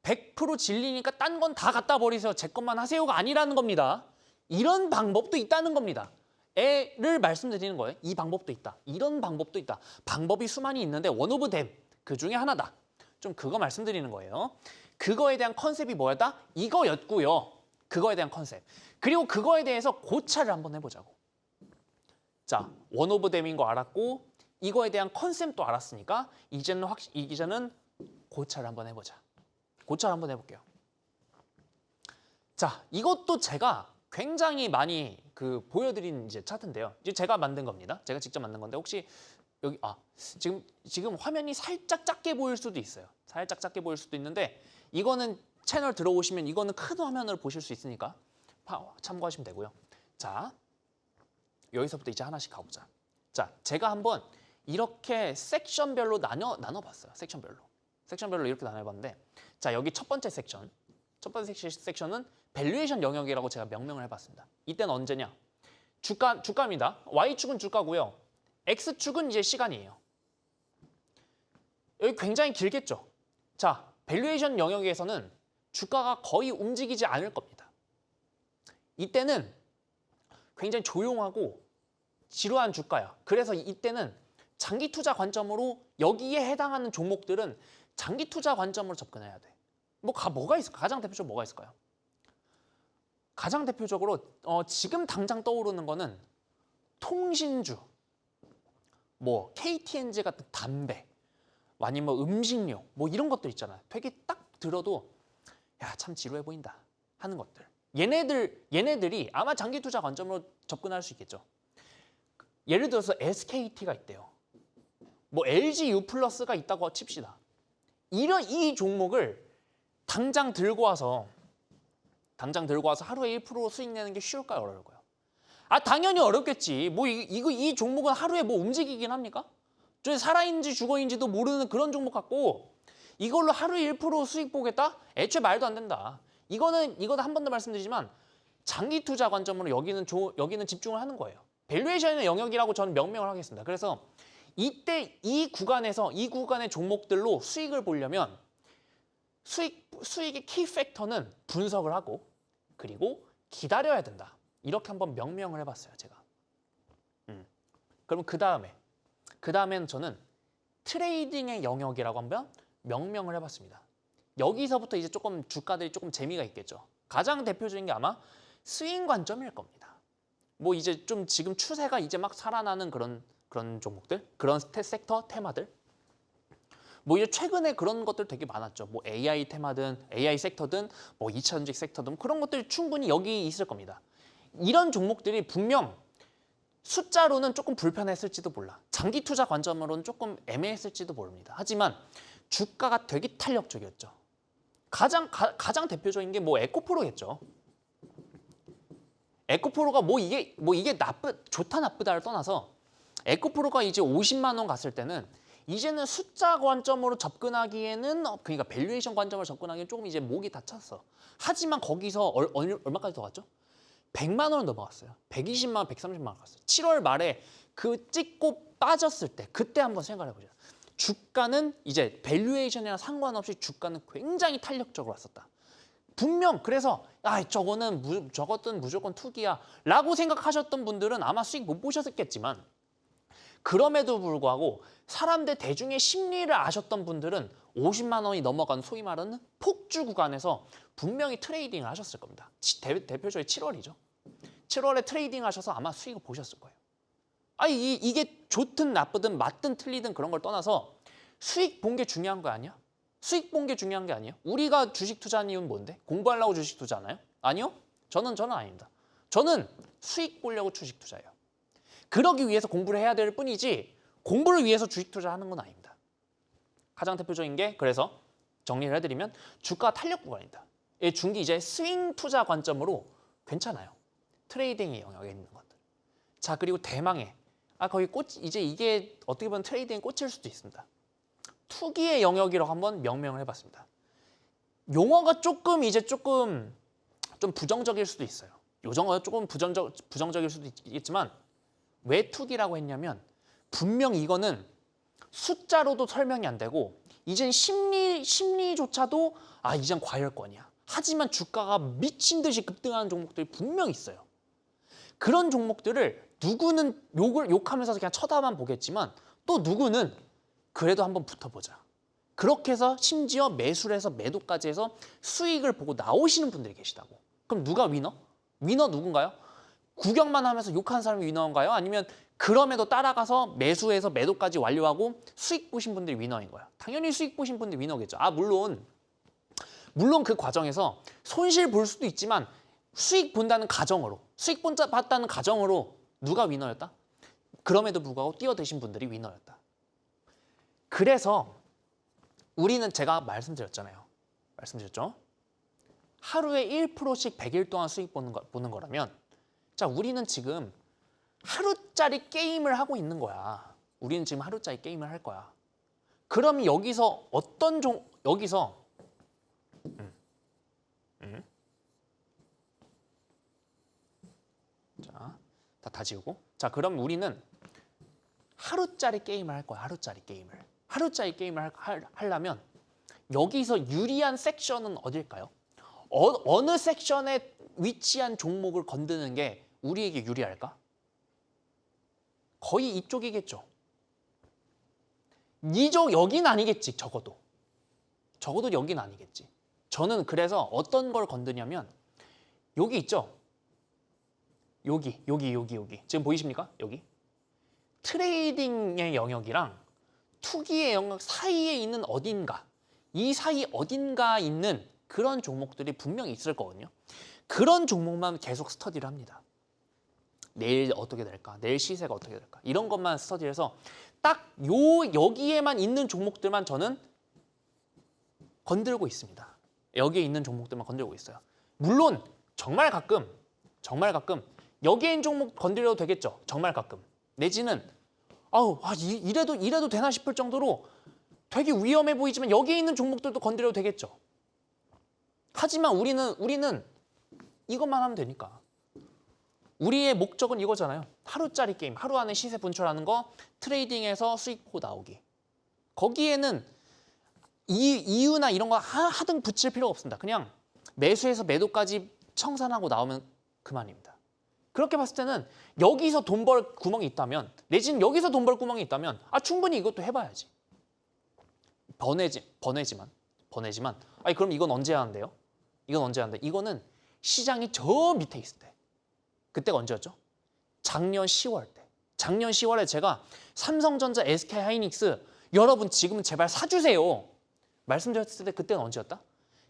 100% 진리니까 딴 건 다 갖다 버리세요. 제 것만 하세요가 아니라는 겁니다. 이런 방법도 있다는 겁니다. 를 말씀드리는 거예요. 이 방법도 있다. 이런 방법도 있다. 방법이 수많이 있는데 one of them 그 중에 하나다. 좀 그거 말씀드리는 거예요. 그거에 대한 컨셉이 뭐였다? 이거였고요. 그거에 대한 컨셉. 그리고 그거에 대해서 고찰을 한번 해보자고. 자, one of them인 거 알았고 이거에 대한 컨셉도 알았으니까 이제는 고찰을 한번 해보자. 고찰 한번 해볼게요. 자, 이것도 제가 굉장히 많이 보여드린 이제 차트인데요. 이제 제가 만든 겁니다. 제가 직접 만든 건데 혹시 여기 지금 화면이 살짝 작게 보일 수도 있어요. 살짝 작게 보일 수도 있는데 이거는 채널 들어오시면 이거는 큰 화면으로 보실 수 있으니까 참고하시면 되고요. 자, 여기서부터 이제 하나씩 가보자. 자, 제가 한번 이렇게 섹션별로 나눠봤어요. 섹션별로 이렇게 나눠봤는데 자, 여기 첫 번째 섹션. 첫 번째 섹션은 밸류에이션 영역이라고 제가 명명을 해봤습니다. 이때는 언제냐? 주가입니다. Y축은 주가고요. X축은 이제 시간이에요. 여기 굉장히 길겠죠? 자, 밸류에이션 영역에서는 주가가 거의 움직이지 않을 겁니다. 이때는 굉장히 조용하고 지루한 주가야. 그래서 이때는 장기 투자 관점으로 여기에 해당하는 종목들은 장기 투자 관점으로 접근해야 돼. 뭐가 있을까? 가장 대표적으로 뭐가 있을까요? 가장 대표적으로 지금 당장 떠오르는 거는 통신주, 뭐 KTNG 같은 담배, 아니면 음식료, 뭐 이런 것들 있잖아요. 되게 딱 들어도 야, 참 지루해 보인다 하는 것들. 얘네들이 아마 장기 투자 관점으로 접근할 수 있겠죠. 예를 들어서 SKT가 있대요. 뭐 LG U+가 있다고 칩시다. 이 종목을 당장 들고 와서 하루에 1% 수익 내는 게 쉬울까요? 어려울까요? 당연히 어렵겠지. 이 종목은 하루에 움직이긴 합니까? 저 살아있는지 죽어있는지도 모르는 그런 종목 같고 이걸로 하루에 1% 수익 보겠다? 애초에 말도 안 된다. 이거는 한 번 더 말씀드리지만 장기 투자 관점으로 여기는 집중을 하는 거예요. 밸류에이션의 영역이라고 저는 명명을 하겠습니다. 그래서 이때 이 구간의 종목들로 수익을 보려면 수익의 키 팩터는 분석을 하고 그리고 기다려야 된다. 이렇게 한번 명명을 해봤어요, 제가. 그럼 그 다음에는 저는 트레이딩의 영역이라고 한번 명명을 해봤습니다. 여기서부터 이제 주가들이 조금 재미가 있겠죠. 가장 대표적인 게 아마 스윙 관점일 겁니다. 이제 좀 지금 추세가 이제 막 살아나는 그런 종목들, 그런 섹터 테마들. 이제 최근에 그런 것들 되게 많았죠. AI 테마든 AI 섹터든 2차 전지 섹터든 그런 것들이 충분히 여기 있을 겁니다. 이런 종목들이 분명 숫자로는 조금 불편했을지도 몰라. 장기 투자 관점으로는 조금 애매했을지도 모릅니다. 하지만 주가가 되게 탄력적이었죠. 가장 대표적인 게 에코프로겠죠. 에코프로가 이게 좋다 나쁘다를 떠나서 에코프로가 이제 50만 원 갔을 때는 이제는 숫자 관점으로 접근하기에는 그러니까 밸류에이션 관점으로 접근하기에는 조금 이제 목이 다쳤어. 하지만 거기서 얼마까지 더 갔죠? 100만 원을 넘어갔어요. 120만 원, 130만 원 갔어요. 7월 말에 그 찍고 빠졌을 때 그때 한번 생각해 보자. 주가는 이제 밸류에이션이랑 상관없이 주가는 굉장히 탄력적으로 왔었다. 분명 그래서 저것은 무조건 투기야 라고 생각하셨던 분들은 아마 수익 못 보셨겠지만 그럼에도 불구하고 사람들 대중의 심리를 아셨던 분들은 50만 원이 넘어간 소위 말하는 폭주 구간에서 분명히 트레이딩을 하셨을 겁니다. 대표적인 7월이죠. 7월에 트레이딩 하셔서 아마 수익을 보셨을 거예요. 이게 좋든 나쁘든 맞든 틀리든 그런 걸 떠나서 수익 본 게 중요한 거 아니야? 수익 본 게 중요한 게 아니에요? 우리가 주식 투자하는 이유는 뭔데? 공부하려고 주식 투자하나요? 아니요? 저는 아닙니다. 저는 수익 보려고 주식 투자해요. 그러기 위해서 공부를 해야 될 뿐이지 공부를 위해서 주식 투자하는 건 아닙니다. 가장 대표적인 게 그래서 정리를 해드리면 주가 탄력 구간이다. 중기 이제 스윙 투자 관점으로 괜찮아요. 트레이딩의 영역에 있는 것들. 자, 그리고 대망의 거기 이제 이게 어떻게 보면 트레이딩에 꽂힐 수도 있습니다. 투기의 영역이라고 한번 명명을 해봤습니다. 용어가 조금 좀 부정적일 수도 있어요. 요정어가 조금 부정적일 수도 있겠지만 왜 투기라고 했냐면 분명 이거는 숫자로도 설명이 안 되고 이젠 심리조차도 이젠 과열권이야. 하지만 주가가 미친 듯이 급등하는 종목들이 분명 있어요. 그런 종목들을 누구는 욕하면서 그냥 쳐다만 보겠지만 또 누구는 그래도 한번 붙어보자. 그렇게 해서 심지어 매수를 해서 매도까지 해서 수익을 보고 나오시는 분들이 계시다고. 그럼 누가 위너? 위너 누군가요? 구경만 하면서 욕하는 사람이 위너인가요? 아니면 그럼에도 따라가서 매수해서 매도까지 완료하고 수익 보신 분들이 위너인 거예요. 당연히 수익 보신 분들이 위너겠죠. 물론 그 과정에서 손실 볼 수도 있지만 수익 본다는 가정으로, 수익 봤다는 가정으로 누가 위너였다? 그럼에도 불구하고 뛰어드신 분들이 위너였다. 그래서 우리는 제가 말씀드렸죠? 하루에 1%씩 100일 동안 수익 보는 거라면 자, 우리는 지금 하루짜리 게임을 하고 있는 거야. 우리는 지금 하루짜리 게임을 할 거야. 그럼 여기서 자, 다 지우고. 자, 그럼 우리는 하루짜리 게임을 할 거야. 하루짜리 게임을 하려면 여기서 유리한 섹션은 어딜까요? 어느 섹션에 위치한 종목을 건드는 게 우리에게 유리할까? 거의 이쪽이겠죠. 여긴 아니겠지. 적어도 여긴 아니겠지. 저는 그래서 어떤 걸 건드냐면 여기 있죠. 여기. 지금 보이십니까? 여기. 트레이딩의 영역이랑 투기의 영역 사이에 있는 어딘가, 이 사이 어딘가 있는 그런 종목들이 분명히 있을 거거든요. 그런 종목만 계속 스터디를 합니다. 내일 어떻게 될까? 내일 시세가 어떻게 될까? 이런 것만 스터디해서 딱 여기에만 있는 종목들만 저는 건들고 있습니다. 여기에 있는 종목들만 건들고 있어요. 물론 정말 가끔 여기에 있는 종목 건드려도 되겠죠. 정말 가끔. 내지는 이래도 되나 싶을 정도로 되게 위험해 보이지만 여기에 있는 종목들도 건드려도 되겠죠. 하지만 우리는 이것만 하면 되니까. 우리의 목적은 이거잖아요. 하루짜리 게임, 하루 안에 시세 분출하는 거, 트레이딩에서 수익 보고 나오기. 거기에는 이유나 이런 거 하등 붙일 필요가 없습니다. 그냥 매수해서 매도까지 청산하고 나오면 그만입니다. 그렇게 봤을 때는 여기서 돈 벌 구멍이 있다면, 내지는 여기서 돈 벌 구멍이 있다면 충분히 이것도 해봐야지. 번외지만 그럼 이건 언제 하는데요? 이거는 시장이 저 밑에 있을 때. 그때가 언제였죠? 작년 10월 때. 작년 10월에 제가 삼성전자, SK하이닉스 여러분 지금 제발 사주세요. 말씀드렸을 때 그때는 언제였다?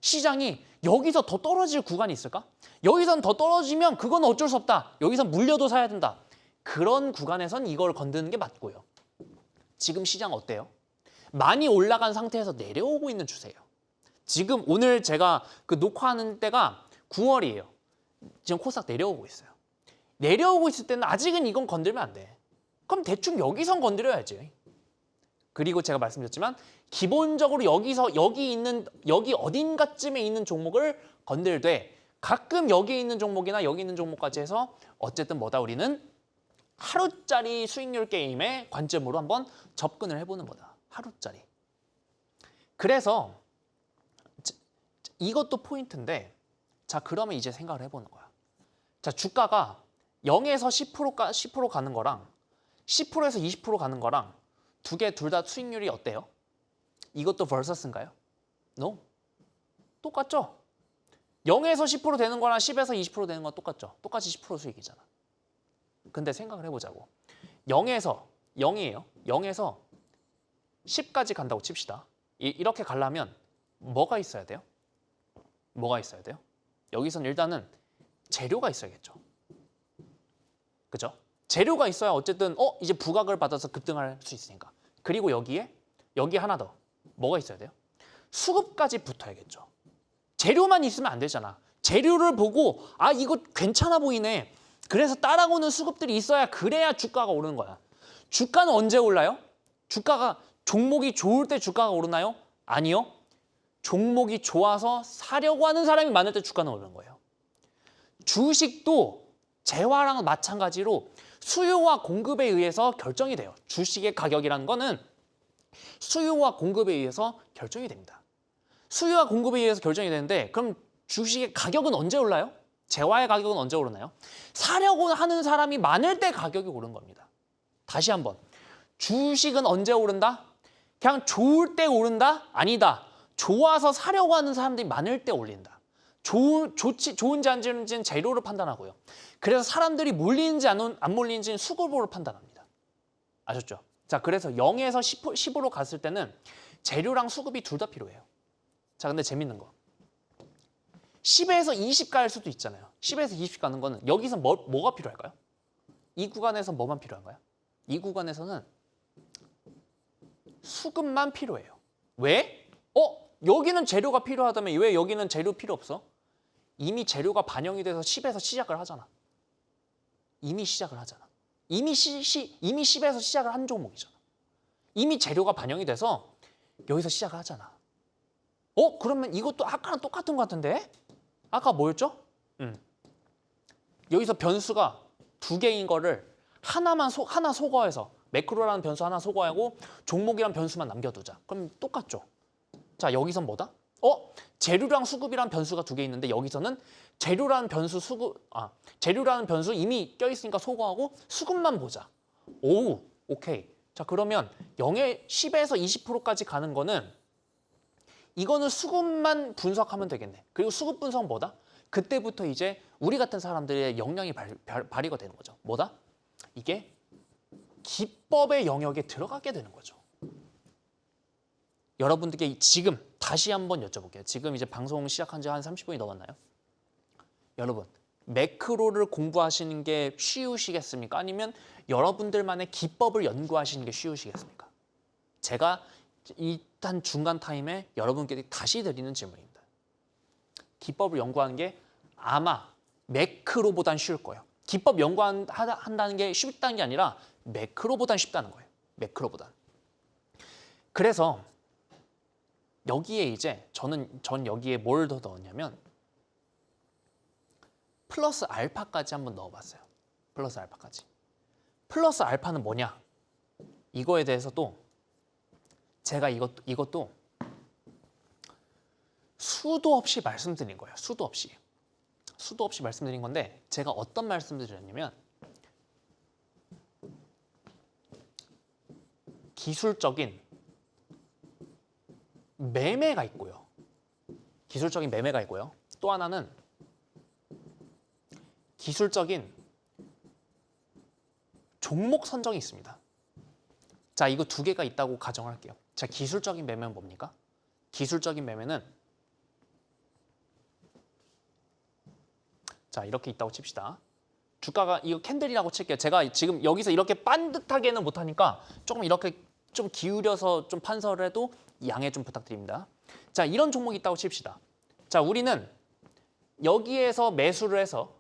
시장이 여기서 더 떨어질 구간이 있을까? 여기선 더 떨어지면 그건 어쩔 수 없다. 여기선 물려도 사야 된다. 그런 구간에선 이걸 건드는 게 맞고요. 지금 시장 어때요? 많이 올라간 상태에서 내려오고 있는 추세예요. 지금 오늘 제가 그 녹화하는 때가 9월이에요. 지금 코스닥 내려오고 있어요. 내려오고 있을 때는 아직은 이건 건들면 안 돼. 그럼 대충 여기선 건드려야지. 그리고 제가 말씀드렸지만 기본적으로 여기 어딘가쯤에 있는 종목을 건들되 가끔 여기 있는 종목이나 여기 있는 종목까지 해서 어쨌든 우리는 하루짜리 수익률 게임의 관점으로 한번 접근을 해보는 거다. 하루짜리. 그래서 이것도 포인트인데 자 그러면 이제 생각을 해보는 거야. 자 주가가 0에서 10% 가는 거랑 10%에서 20% 가는 거랑 둘 다 수익률이 어때요? 이것도 vs,인가요? No. 똑같죠? 0에서 10% 되는 거랑 10에서 20% 되는 건 똑같죠? 똑같이 10% 수익이잖아. 근데 생각을 해보자고. 0이에요. 0에서 10까지 간다고 칩시다. 이렇게 가려면 뭐가 있어야 돼요? 여기선 일단은 재료가 있어야겠죠. 그죠? 재료가 있어야 어쨌든 이제 부각을 받아서 급등할 수 있으니까. 그리고 여기 하나 더. 뭐가 있어야 돼요? 수급까지 붙어야겠죠. 재료만 있으면 안 되잖아. 재료를 보고 이거 괜찮아 보이네. 그래서 따라오는 수급들이 있어야 그래야 주가가 오르는 거야. 주가는 언제 올라요? 주가가 종목이 좋을 때 주가가 오르나요? 아니요. 종목이 좋아서 사려고 하는 사람이 많을 때 주가는 오르는 거예요. 주식도 재화랑 마찬가지로 수요와 공급에 의해서 결정이 돼요. 주식의 가격이라는 거는 수요와 공급에 의해서 결정이 됩니다. 수요와 공급에 의해서 결정이 되는데 그럼 주식의 가격은 언제 올라요? 재화의 가격은 언제 오르나요? 사려고 하는 사람이 많을 때 가격이 오른 겁니다. 다시 한번. 주식은 언제 오른다? 그냥 좋을 때 오른다? 아니다. 좋아서 사려고 하는 사람들이 많을 때 올린다. 좋은지 안 좋은지는 재료로 판단하고요. 그래서 사람들이 몰리는지 안 몰리는지는 수급으로 판단합니다. 아셨죠? 자, 그래서 0에서 10으로 갔을 때는 재료랑 수급이 둘 다 필요해요. 자, 근데 재밌는 거. 10에서 20 갈 수도 있잖아요. 10에서 20 가는 거는 여기서 뭐가 필요할까요? 이 구간에서 뭐만 필요한가요? 이 구간에서는 수급만 필요해요. 왜? 여기는 재료가 필요하다면 왜 여기는 재료 필요 없어? 이미 재료가 반영이 돼서 10에서 시작을 하잖아. 이미 시작을 하잖아. 이미 10에서 시작을 한 종목이잖아. 이미 재료가 반영이 돼서 여기서 시작을 하잖아. 그러면 이것도 아까랑 똑같은 것 같은데? 아까 뭐였죠? 여기서 변수가 두 개인 거를 하나 소거해서 매크로라는 변수 하나 소거하고 종목이란 변수만 남겨두자. 그럼 똑같죠? 자, 여기선 뭐다? 재료랑 수급이란 변수가 두 개 있는데 여기서는 재료라는 변수 이미 껴있으니까 소거하고 수급만 보자. 오케이. 자, 그러면 10에서 20%까지 가는 거는 이거는 수급만 분석하면 되겠네. 그리고 수급 분석은 뭐다? 그때부터 이제 우리 같은 사람들의 역량이 발휘가 되는 거죠. 뭐다? 이게 기법의 영역에 들어가게 되는 거죠. 여러분들께 지금 다시 한번 여쭤볼게요. 지금 이제 방송 시작한 지 한 30분이 넘었나요? 여러분, 매크로를 공부하시는 게 쉬우시겠습니까? 아니면 여러분들만의 기법을 연구하시는 게 쉬우시겠습니까? 제가 일단 중간 타임에 여러분께 다시 드리는 질문입니다. 기법을 연구하는 게 아마 매크로보단 쉬울 거예요. 기법 연구한다는 게 쉽다는 게 아니라 매크로보단 쉽다는 거예요. 매크로보단. 그래서 여기에 이제 전 여기에 뭘 더 넣었냐면 플러스 알파까지 한번 넣어봤어요. 플러스 알파까지. 플러스 알파는 뭐냐? 이거에 대해서도 제가 이것도 수도 없이 말씀드린 거예요. 수도 없이 말씀드린 건데 제가 어떤 말씀을 드렸냐면 기술적인 매매가 있고요. 또 하나는 기술적인 종목 선정이 있습니다. 자, 이거 두 개가 있다고 가정할게요. 자, 기술적인 매매는 뭡니까? 기술적인 매매는 자, 이렇게 있다고 칩시다. 주가가 이거 캔들이라고 칠게요. 제가 지금 여기서 이렇게 반듯하게는 못하니까 조금 이렇게 좀 기울여서 좀 판서를 해도 양해 좀 부탁드립니다. 자, 이런 종목이 있다고 칩시다. 자, 우리는 여기에서 매수를 해서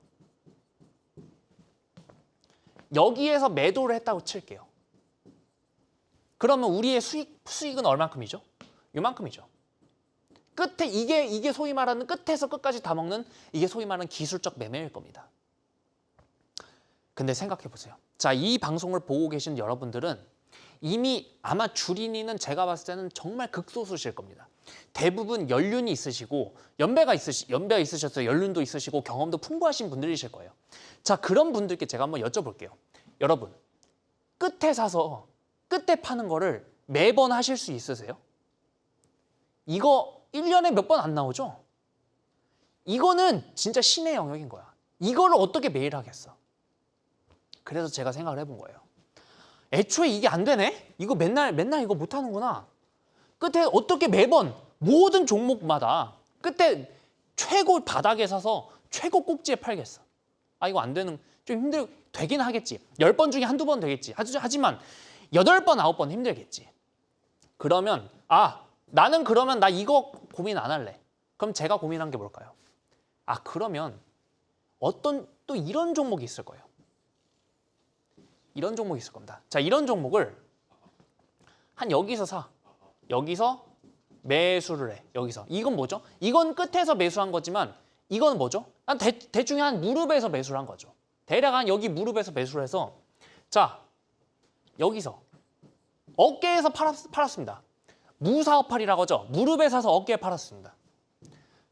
여기에서 매도를 했다고 칠게요. 그러면 우리의 수익은 얼만큼이죠? 요만큼이죠. 끝에 이게 소위 말하는 끝에서 끝까지 다 먹는 이게 소위 말하는 기술적 매매일 겁니다. 근데 생각해 보세요. 자, 이 방송을 보고 계신 여러분들은 이미 아마 주린이는 제가 봤을 때는 정말 극소수실 겁니다. 대부분 연륜이 있으시고 연배가 있으셨어요. 연륜도 있으시고 경험도 풍부하신 분들이실 거예요. 자, 그런 분들께 제가 한번 여쭤볼게요. 여러분, 끝에 사서 끝에 파는 거를 매번 하실 수 있으세요? 이거 1년에 몇 번 안 나오죠? 이거는 진짜 신의 영역인 거야. 이거를 어떻게 매일 하겠어? 그래서 제가 생각을 해본 거예요. 애초에 이게 안 되네? 이거 맨날 이거 못 하는구나. 끝에 어떻게 매번 모든 종목마다 끝에 최고 바닥에 사서 최고 꼭지에 팔겠어. 이거 안 되는, 좀 되긴 하겠지. 10번 중에 한두 번 되겠지. 하지만 8번, 9번 힘들겠지. 그러면 나는 그러면 나 이거 고민 안 할래. 그럼 제가 고민한 게 뭘까요? 그러면 어떤 또 이런 종목이 있을 거예요. 이런 종목이 있을 겁니다. 자, 이런 종목을 한 여기서 사. 여기서 매수를 해. 여기서. 이건 뭐죠? 이건 끝에서 매수한 거지만 이건 뭐죠? 대충 한 무릎에서 매수를 한 거죠. 대략 한 여기 무릎에서 매수를 해서 자, 여기서 어깨에서 팔았습니다. 무사업팔이라고 하죠. 무릎에 사서 어깨에 팔았습니다.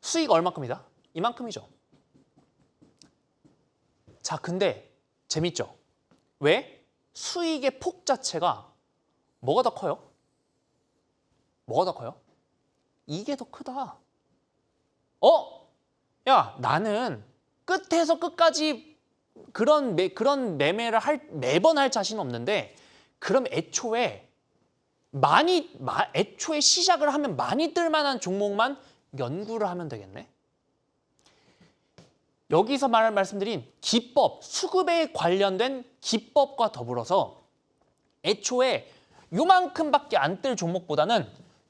수익 얼마큼이다? 이만큼이죠. 자, 근데 재밌죠? 왜? 수익의 폭 자체가 뭐가 더 커요? 뭐가 더 커요? 이게 더 크다. 야, 나는 끝에서 끝까지 그런 매매를 매번 할 자신 없는데, 그럼 애초에 시작을 하면 많이 뜰 만한 종목만 연구를 하면 되겠네. 여기서 말씀드린 기법, 수급에 관련된 기법과 더불어서 애초에 요만큼밖에 안 뜰 종목보다는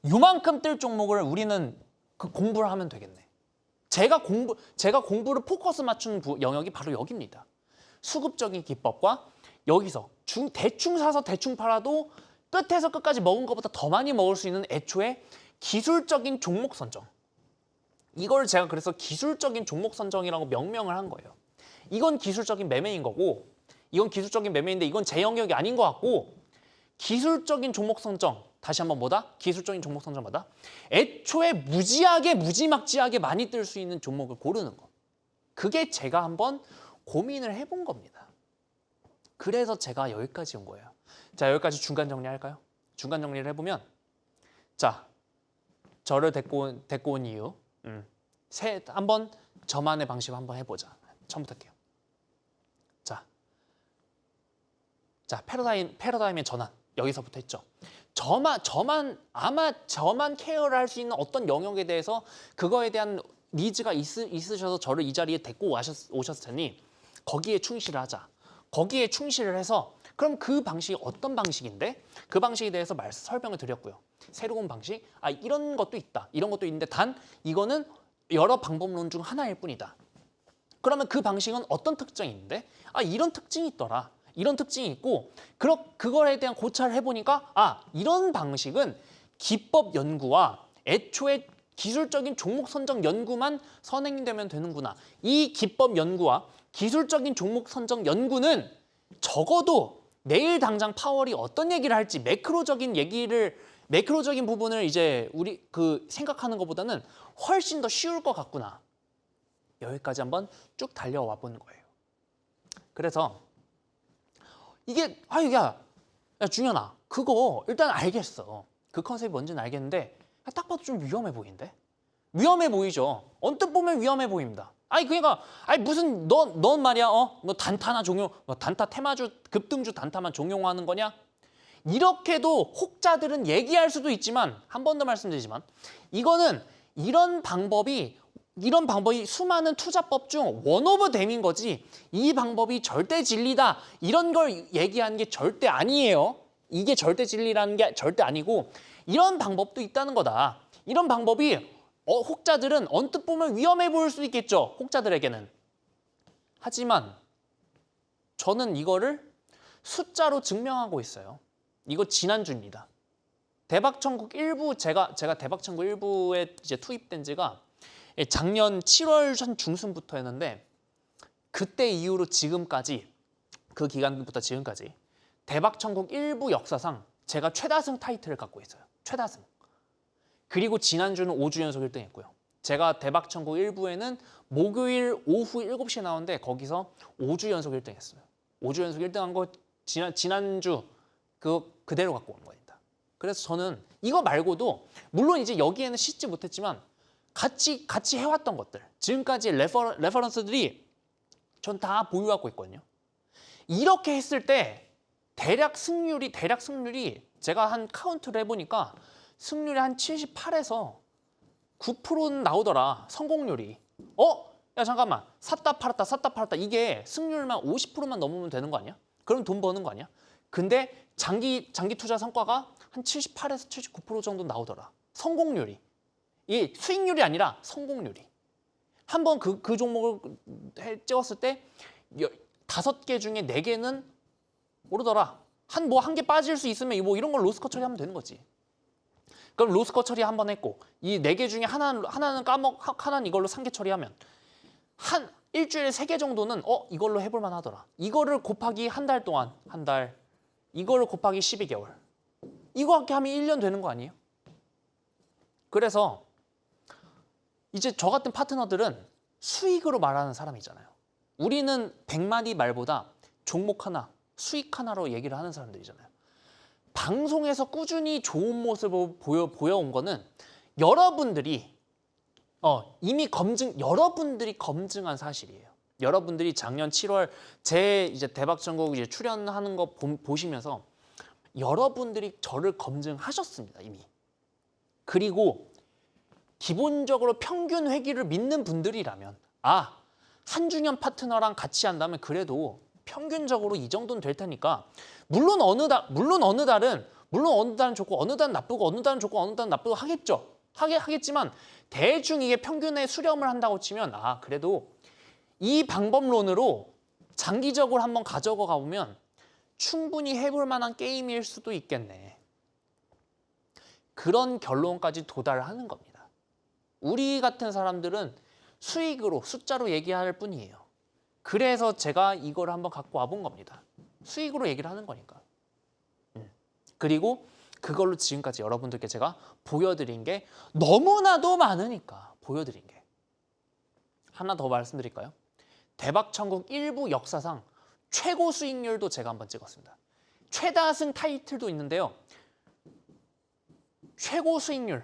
요만큼 뜰 종목을 우리는 공부를 하면 되겠네. 제가 공부를 포커스 맞춘 영역이 바로 여기입니다. 수급적인 기법과 여기서 대충 사서 대충 팔아도 끝에서 끝까지 먹은 것보다 더 많이 먹을 수 있는 애초에 기술적인 종목 선정. 이걸 제가 그래서 기술적인 종목 선정이라고 명명을 한 거예요. 이건 기술적인 매매인 거고, 이건 기술적인 매매인데 이건 제 영역이 아닌 것 같고, 기술적인 종목 선정, 다시 한번 뭐다? 기술적인 종목 선정 뭐다? 애초에 무지막지하게 많이 뜰 수 있는 종목을 고르는 거. 그게 제가 한번 고민을 해본 겁니다. 그래서 제가 여기까지 온 거예요. 자, 여기까지 중간 정리할까요? 중간 정리를 해보면, 자, 저를 데리고 온 이유, 한번 저만의 방식으로 한번 해보자. 처음부터 할게요. 자, 패러다임의 전환. 여기서부터 했죠. 저만 케어를 할 수 있는 어떤 영역에 대해서 그거에 대한 니즈가 있으셔서 저를 이 자리에 데리고 오셨을 테니 거기에 충실을 하자. 거기에 충실을 해서 그럼 그 방식이 어떤 방식인데? 그 방식에 대해서 설명을 드렸고요. 새로운 방식? 이런 것도 있다. 이런 것도 있는데 단 이거는 여러 방법론 중 하나일 뿐이다. 그러면 그 방식은 어떤 특징이 있는데? 이런 특징이 있더라. 이런 특징이 있고 그거에 대한 고찰을 해보니까 이런 방식은 기법 연구와 애초에 기술적인 종목 선정 연구만 선행되면 되는구나. 이 기법 연구와 기술적인 종목 선정 연구는 적어도 내일 당장 파월이 어떤 얘기를 할지 매크로적인 부분을 이제 우리 생각하는 것보다는 훨씬 더 쉬울 것 같구나. 여기까지 한번 쭉 달려와 본 거예요. 그래서 이게 야 준현아, 그거 일단 알겠어. 그 컨셉이 뭔지는 알겠는데 딱 봐도 좀 위험해 보이는데? 위험해 보이죠. 언뜻 보면 위험해 보입니다. 그러니까 무슨 넌 말이야 너 단타나 단타 테마주 급등주 단타만 종용하는 거냐? 이렇게도 혹자들은 얘기할 수도 있지만 한 번 더 말씀드리지만 이런 방법이 수많은 투자법 중 원 오브 댐인 거지, 이 방법이 절대 진리다 이런 걸 얘기하는 게 절대 아니에요. 이게 절대 진리라는 게 절대 아니고 이런 방법도 있다는 거다. 이런 방법이 혹자들은 언뜻 보면 위험해 보일 수 있겠죠. 혹자들에게는. 하지만 저는 이거를 숫자로 증명하고 있어요. 이거 지난주입니다. 대박천국 1부 제가 대박천국 1부에 이제 투입된 지가 작년 7월 한 중순부터였는데 그때 이후로 지금까지 그 기간부터 지금까지 대박천국 1부 역사상 제가 최다승 타이틀을 갖고 있어요. 최다승. 그리고 지난주는 5주 연속 1등 했고요. 제가 대박천국 1부에는 목요일 오후 7시에 나오는데 거기서 5주 연속 1등 했어요. 5주 연속 1등 한 거 지난주 그대로 갖고 온 겁니다. 그래서 저는 이거 말고도 물론 이제 여기에는 싣지 못했지만 같이 해왔던 것들, 지금까지 레퍼런스들이 전 다 보유하고 있거든요. 이렇게 했을 때 대략 승률이 제가 한 카운트를 해보니까 승률이 한 78에서 9%는 나오더라. 성공률이. 야 잠깐만, 샀다 팔았다 이게 승률만 50%만 넘으면 되는 거 아니야? 그럼 돈 버는 거 아니야? 근데 장기 투자 성과가 한 78에서 79% 정도 나오더라. 성공률이. 이 수익률이 아니라 성공률이. 한번 그 종목을 찍었을 때 5개 중에 4개는 오르더라. 한 개 빠질 수 있으면 이런 걸 로스컷 처리하면 되는 거지. 그럼 로스컷 처리 한 번 했고 이 4개 중에 하나는 하나는 이걸로 상계 처리하면 일주일에 3개 정도는 이걸로 해볼 만하더라. 이거를 곱하기 한 달 동안 이거를 곱하기 12개월. 이거밖에 하면 1년 되는 거 아니에요? 그래서 이제 저 같은 파트너들은 수익으로 말하는 사람이잖아요. 우리는 100마디 말보다 종목 하나, 수익 하나로 얘기를 하는 사람들이잖아요. 방송에서 꾸준히 좋은 모습을 보여온 거는 여러분들이 이미 여러분들이 검증한 사실이에요. 여러분들이 작년 7월 제 이제 대박천국 이제 출연하는 거 보시면서 여러분들이 저를 검증하셨습니다, 이미. 그리고 기본적으로 평균 회귀를 믿는 분들이라면 한준현 파트너랑 같이 한다면 그래도 평균적으로 이 정도는 될 테니까 물론 어느 달은 좋고 어느 달은 나쁘고 어느 달은 좋고 어느 달은 나쁘고 하겠죠. 하겠지만 대충 이게 평균에 수렴을 한다고 치면 그래도 이 방법론으로 장기적으로 한번 가져가 보면 충분히 해볼 만한 게임일 수도 있겠네. 그런 결론까지 도달하는 겁니다. 우리 같은 사람들은 수익으로 숫자로 얘기할 뿐이에요. 그래서 제가 이걸 한번 갖고 와본 겁니다. 수익으로 얘기를 하는 거니까. 그리고 그걸로 지금까지 여러분들께 제가 보여드린 게 너무나도 많으니까 보여드린 게. 하나 더 말씀드릴까요? 대박천국 1부 역사상 최고 수익률도 제가 한번 찍었습니다. 최다승 타이틀도 있는데요. 최고 수익률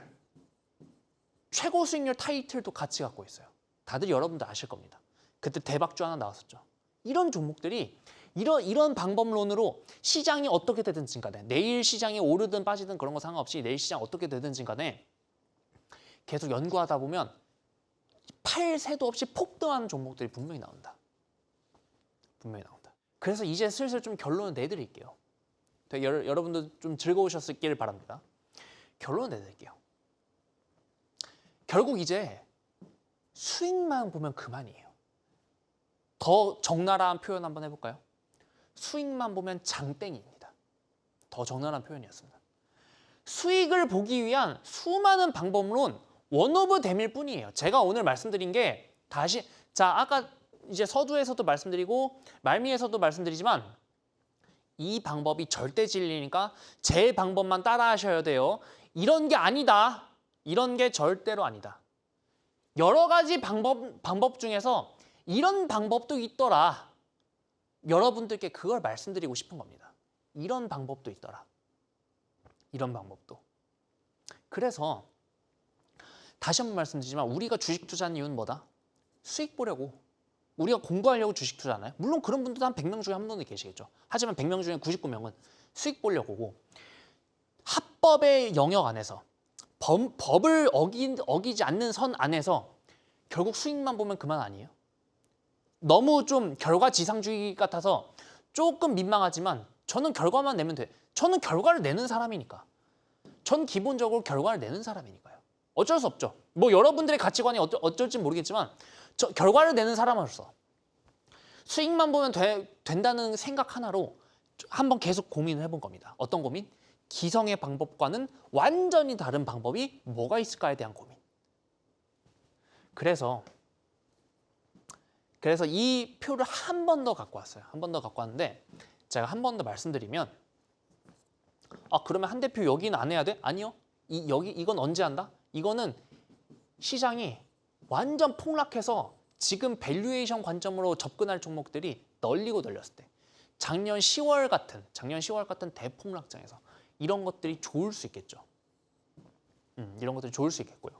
타이틀도 같이 갖고 있어요. 다들 여러분들 아실 겁니다. 그때 대박주 하나 나왔었죠. 이런 종목들이 이런 방법론으로 시장이 어떻게 되든지 간에 내일 시장이 오르든 빠지든 그런 거 상관없이 내일 시장 어떻게 되든지 간에 계속 연구하다 보면 팔 새도 없이 폭등하는 종목들이 분명히 나온다. 분명히 나온다. 그래서 이제 슬슬 좀 결론을 내드릴게요. 여러분들 좀 즐거우셨길 바랍니다. 결론을 내드릴게요. 결국 이제 수익만 보면 그만이에요. 더 적나라한 표현 한번 해볼까요? 수익만 보면 장땡입니다. 더 적나라한 표현이었습니다. 수익을 보기 위한 수많은 방법론 원 오브 댐일 뿐이에요. 제가 오늘 말씀드린 게 아까 이제 서두에서도 말씀드리고 말미에서도 말씀드리지만 이 방법이 절대 진리니까 제 방법만 따라 하셔야 돼요. 이런 게 아니다. 이런 게 절대로 아니다. 여러 가지 방법 중에서 이런 방법도 있더라. 여러분들께 그걸 말씀드리고 싶은 겁니다. 이런 방법도 있더라. 이런 방법도. 그래서 다시 한번 말씀드리지만 우리가 주식 투자하는 이유는 뭐다? 수익 보려고. 우리가 공부하려고 주식 투자하나요? 물론 그런 분들도 한 100명 중에 한 분은 계시겠죠. 하지만 100명 중에 99명은 수익 보려고고 합법의 영역 안에서 법을 어기지 않는 선 안에서 결국 수익만 보면 그만 아니에요? 너무 좀 결과지상주의 같아서 조금 민망하지만 저는 결과만 내면 돼. 저는 결과를 내는 사람이니까. 전 기본적으로 결과를 내는 사람이니까요. 어쩔 수 없죠. 뭐 여러분들의 가치관이 어쩔지 모르겠지만 결과를 내는 사람으로서 수익만 보면 된다는 생각 하나로 한번 계속 고민을 해본 겁니다. 어떤 고민? 기성의 방법과는 완전히 다른 방법이 뭐가 있을까에 대한 고민. 그래서 이 표를 한 번 더 갖고 왔어요. 한 번 더 갖고 왔는데 제가 한 번 더 말씀드리면 그러면 한 대표 여기는 안 해야 돼? 아니요. 이건 언제 한다? 이거는 시장이 완전 폭락해서 지금 밸류에이션 관점으로 접근할 종목들이 널리고 널렸을 때 작년 10월 같은 대폭락장에서 이런 것들이 좋을 수 있겠죠. 이런 것들이 좋을 수 있겠고요.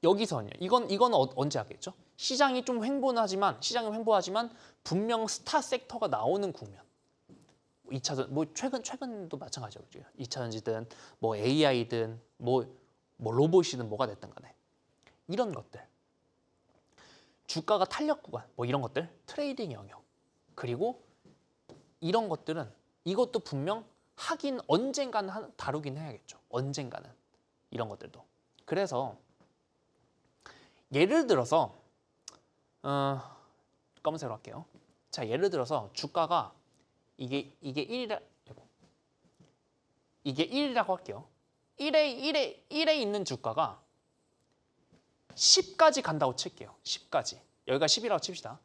여기서는요. 이건 언제 하겠죠? 시장이 횡보하지만 분명 스타 섹터가 나오는 국면. 2차전 최근도 마찬가지죠. 2차전지든 뭐 AI든 뭐 로봇이든 뭐가 됐든 간에 이런 것들. 주가가 탄력 구간 뭐 이런 것들, 트레이딩 영역. 그리고 이런 것들은 이것도 분명 언젠가는 다루긴 해야겠죠. 언젠가는 이런 것들도. 그래서 예를 들어서 검은색으로 할게요. 자, 예를 들어서 주가가 이게 1이라고 할게요. 1에 있는 주가가 10까지 간다고 칠게요. 10까지. 여기가 10이라고 칩시다.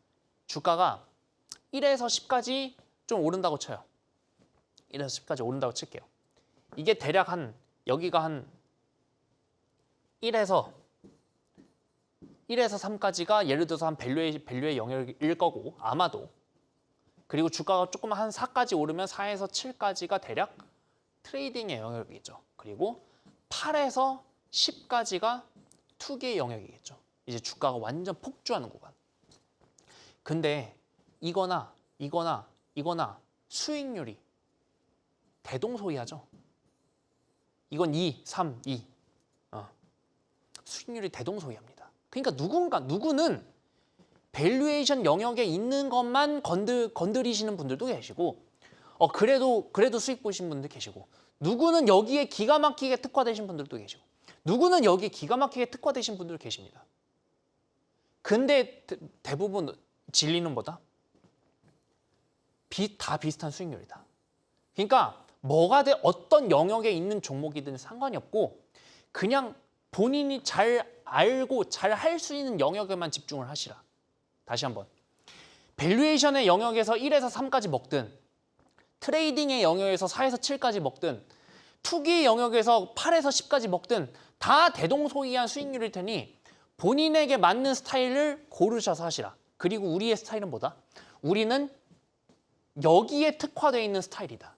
주가가 1에서 10까지 좀 오른다고 쳐요. 1에서 10까지 오른다고 칠게요. 이게 대략 한 여기가 한 1에서 3까지가 예를 들어서 한 밸류의 영역일 거고 아마도. 그리고 주가가 조금 한 4까지 오르면 4에서 7까지가 대략 트레이딩의 영역이겠죠. 그리고 8에서 10까지가 투기의 영역이겠죠. 이제 주가가 완전 폭주하는 구간. 근데 이거나 수익률이 대동소이하죠. 이건 2, 3, 2. 수익률이 대동소이합니다. 그러니까 누구는 밸류에이션 영역에 있는 것만 건드리시는 분들도 계시고 그래도 수익 보신 분들 계시고 누구는 여기에 기가 막히게 특화되신 분들도 계시고 누구는 여기에 기가 막히게 특화되신 분들 계십니다. 근데 대부분 진리는 뭐다? 다 비슷한 수익률이다. 그러니까 어떤 영역에 있는 종목이든 상관이 없고 그냥 본인이 잘 알고 잘 할 수 있는 영역에만 집중을 하시라. 다시 한번. 밸류에이션의 영역에서 1에서 3까지 먹든 트레이딩의 영역에서 4에서 7까지 먹든 투기의 영역에서 8에서 10까지 먹든 다 대동소이한 수익률일 테니 본인에게 맞는 스타일을 고르셔서 하시라. 그리고 우리의 스타일은 뭐다? 우리는 여기에 특화되어 있는 스타일이다.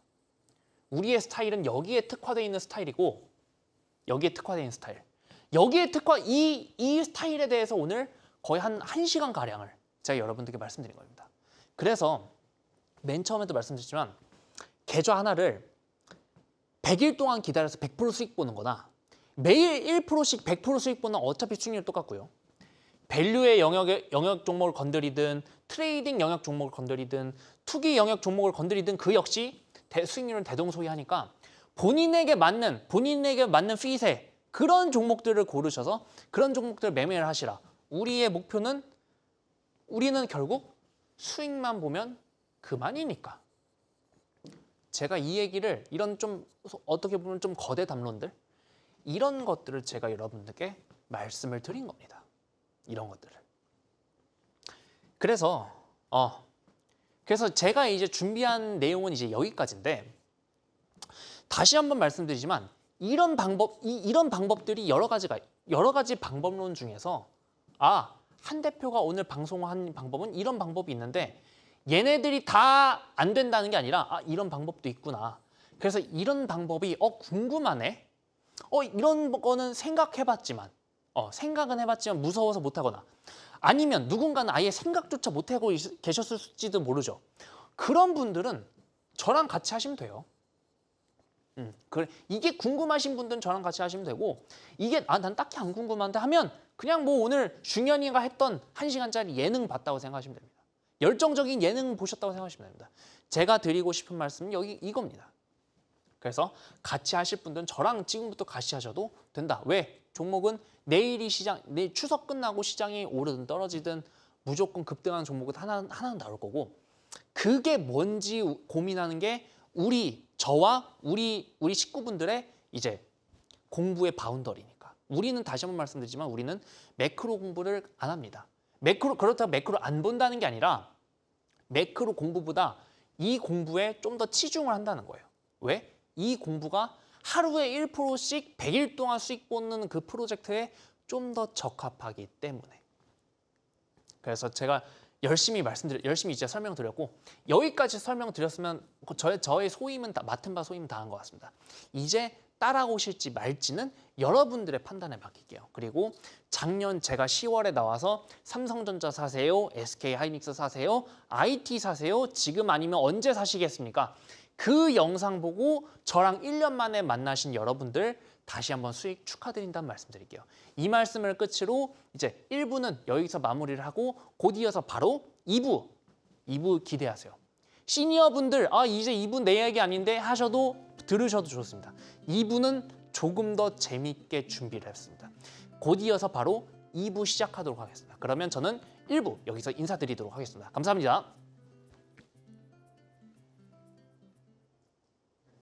우리의 스타일은 여기에 특화되어 있는 스타일이고 여기에 특화되어 있는 스타일. 이 스타일에 대해서 오늘 거의 한 1시간 가량을 제가 여러분들께 말씀드린 겁니다. 그래서 맨 처음에도 말씀드렸지만 계좌 하나를 100일 동안 기다려서 100% 수익 보는 거나 매일 1%씩 100% 수익 보는 어차피 수익률 똑같고요. 밸류의 영역 종목을 건드리든 트레이딩 영역 종목을 건드리든 투기 영역 종목을 건드리든 그 역시 수익률은 대동소이하니까 본인에게 맞는 핏의 그런 종목들을 고르셔서 그런 종목들을 매매를 하시라. 우리의 목표는 우리는 결국 수익만 보면 그만이니까. 제가 이 얘기를 이런 좀 어떻게 보면 좀 거대 담론들 이런 것들을 제가 여러분들께 말씀을 드린 겁니다. 이런 것들을. 그래서 제가 이제 준비한 내용은 이제 여기까지인데 다시 한번 말씀드리지만 이런 방법들이 여러 가지 방법론 중에서 한 대표가 오늘 방송한 방법은 이런 방법이 있는데 얘네들이 다 안 된다는 게 아니라 이런 방법도 있구나. 그래서 이런 방법이 궁금하네. 이런 거는 생각은 해봤지만 무서워서 못하거나 아니면 누군가는 아예 생각조차 못하고 계셨을지도 모르죠. 그런 분들은 저랑 같이 하시면 돼요. 이게 궁금하신 분들은 저랑 같이 하시면 되고 이게 난 딱히 안 궁금한데 하면 그냥 뭐 오늘 중현이가 했던 1시간짜리 예능 봤다고 생각하시면 됩니다. 열정적인 예능 보셨다고 생각하시면 됩니다. 제가 드리고 싶은 말씀은 이겁니다. 그래서 같이 하실 분들은 저랑 지금부터 같이 하셔도 된다. 왜? 종목은 내일 추석 끝나고 시장이 오르든 떨어지든 무조건 급등하는 종목은 하나는 나올 거고 그게 뭔지 고민하는 게 저와 우리 식구분들의 이제 공부의 바운더리니까. 우리는 다시 한번 말씀드리지만 우리는 매크로 공부를 안 합니다. 그렇다고 매크로 안 본다는 게 아니라 매크로 공부보다 이 공부에 좀 더 치중을 한다는 거예요. 왜? 이 공부가 하루에 1%씩 100일 동안 수익 보는 그 프로젝트에 좀 더 적합하기 때문에. 그래서 제가 열심히 이제 설명드렸고 여기까지 설명드렸으면 저의 맡은 바 소임은 다 한 것 같습니다. 이제 따라오실지 말지는 여러분들의 판단에 맡길게요. 그리고 작년 제가 10월에 나와서 삼성전자 사세요, SK하이닉스 사세요, IT 사세요, 지금 아니면 언제 사시겠습니까? 그 영상 보고 저랑 1년 만에 만나신 여러분들 다시 한번 수익 축하드린다는 말씀드릴게요. 이 말씀을 끝으로 이제 1부는 여기서 마무리를 하고 곧 이어서 바로 2부 기대하세요. 시니어분들 이제 2부 내 이야기 아닌데 들으셔도 좋습니다. 2부는 조금 더 재밌게 준비를 했습니다. 곧 이어서 바로 2부 시작하도록 하겠습니다. 그러면 저는 1부 여기서 인사드리도록 하겠습니다. 감사합니다.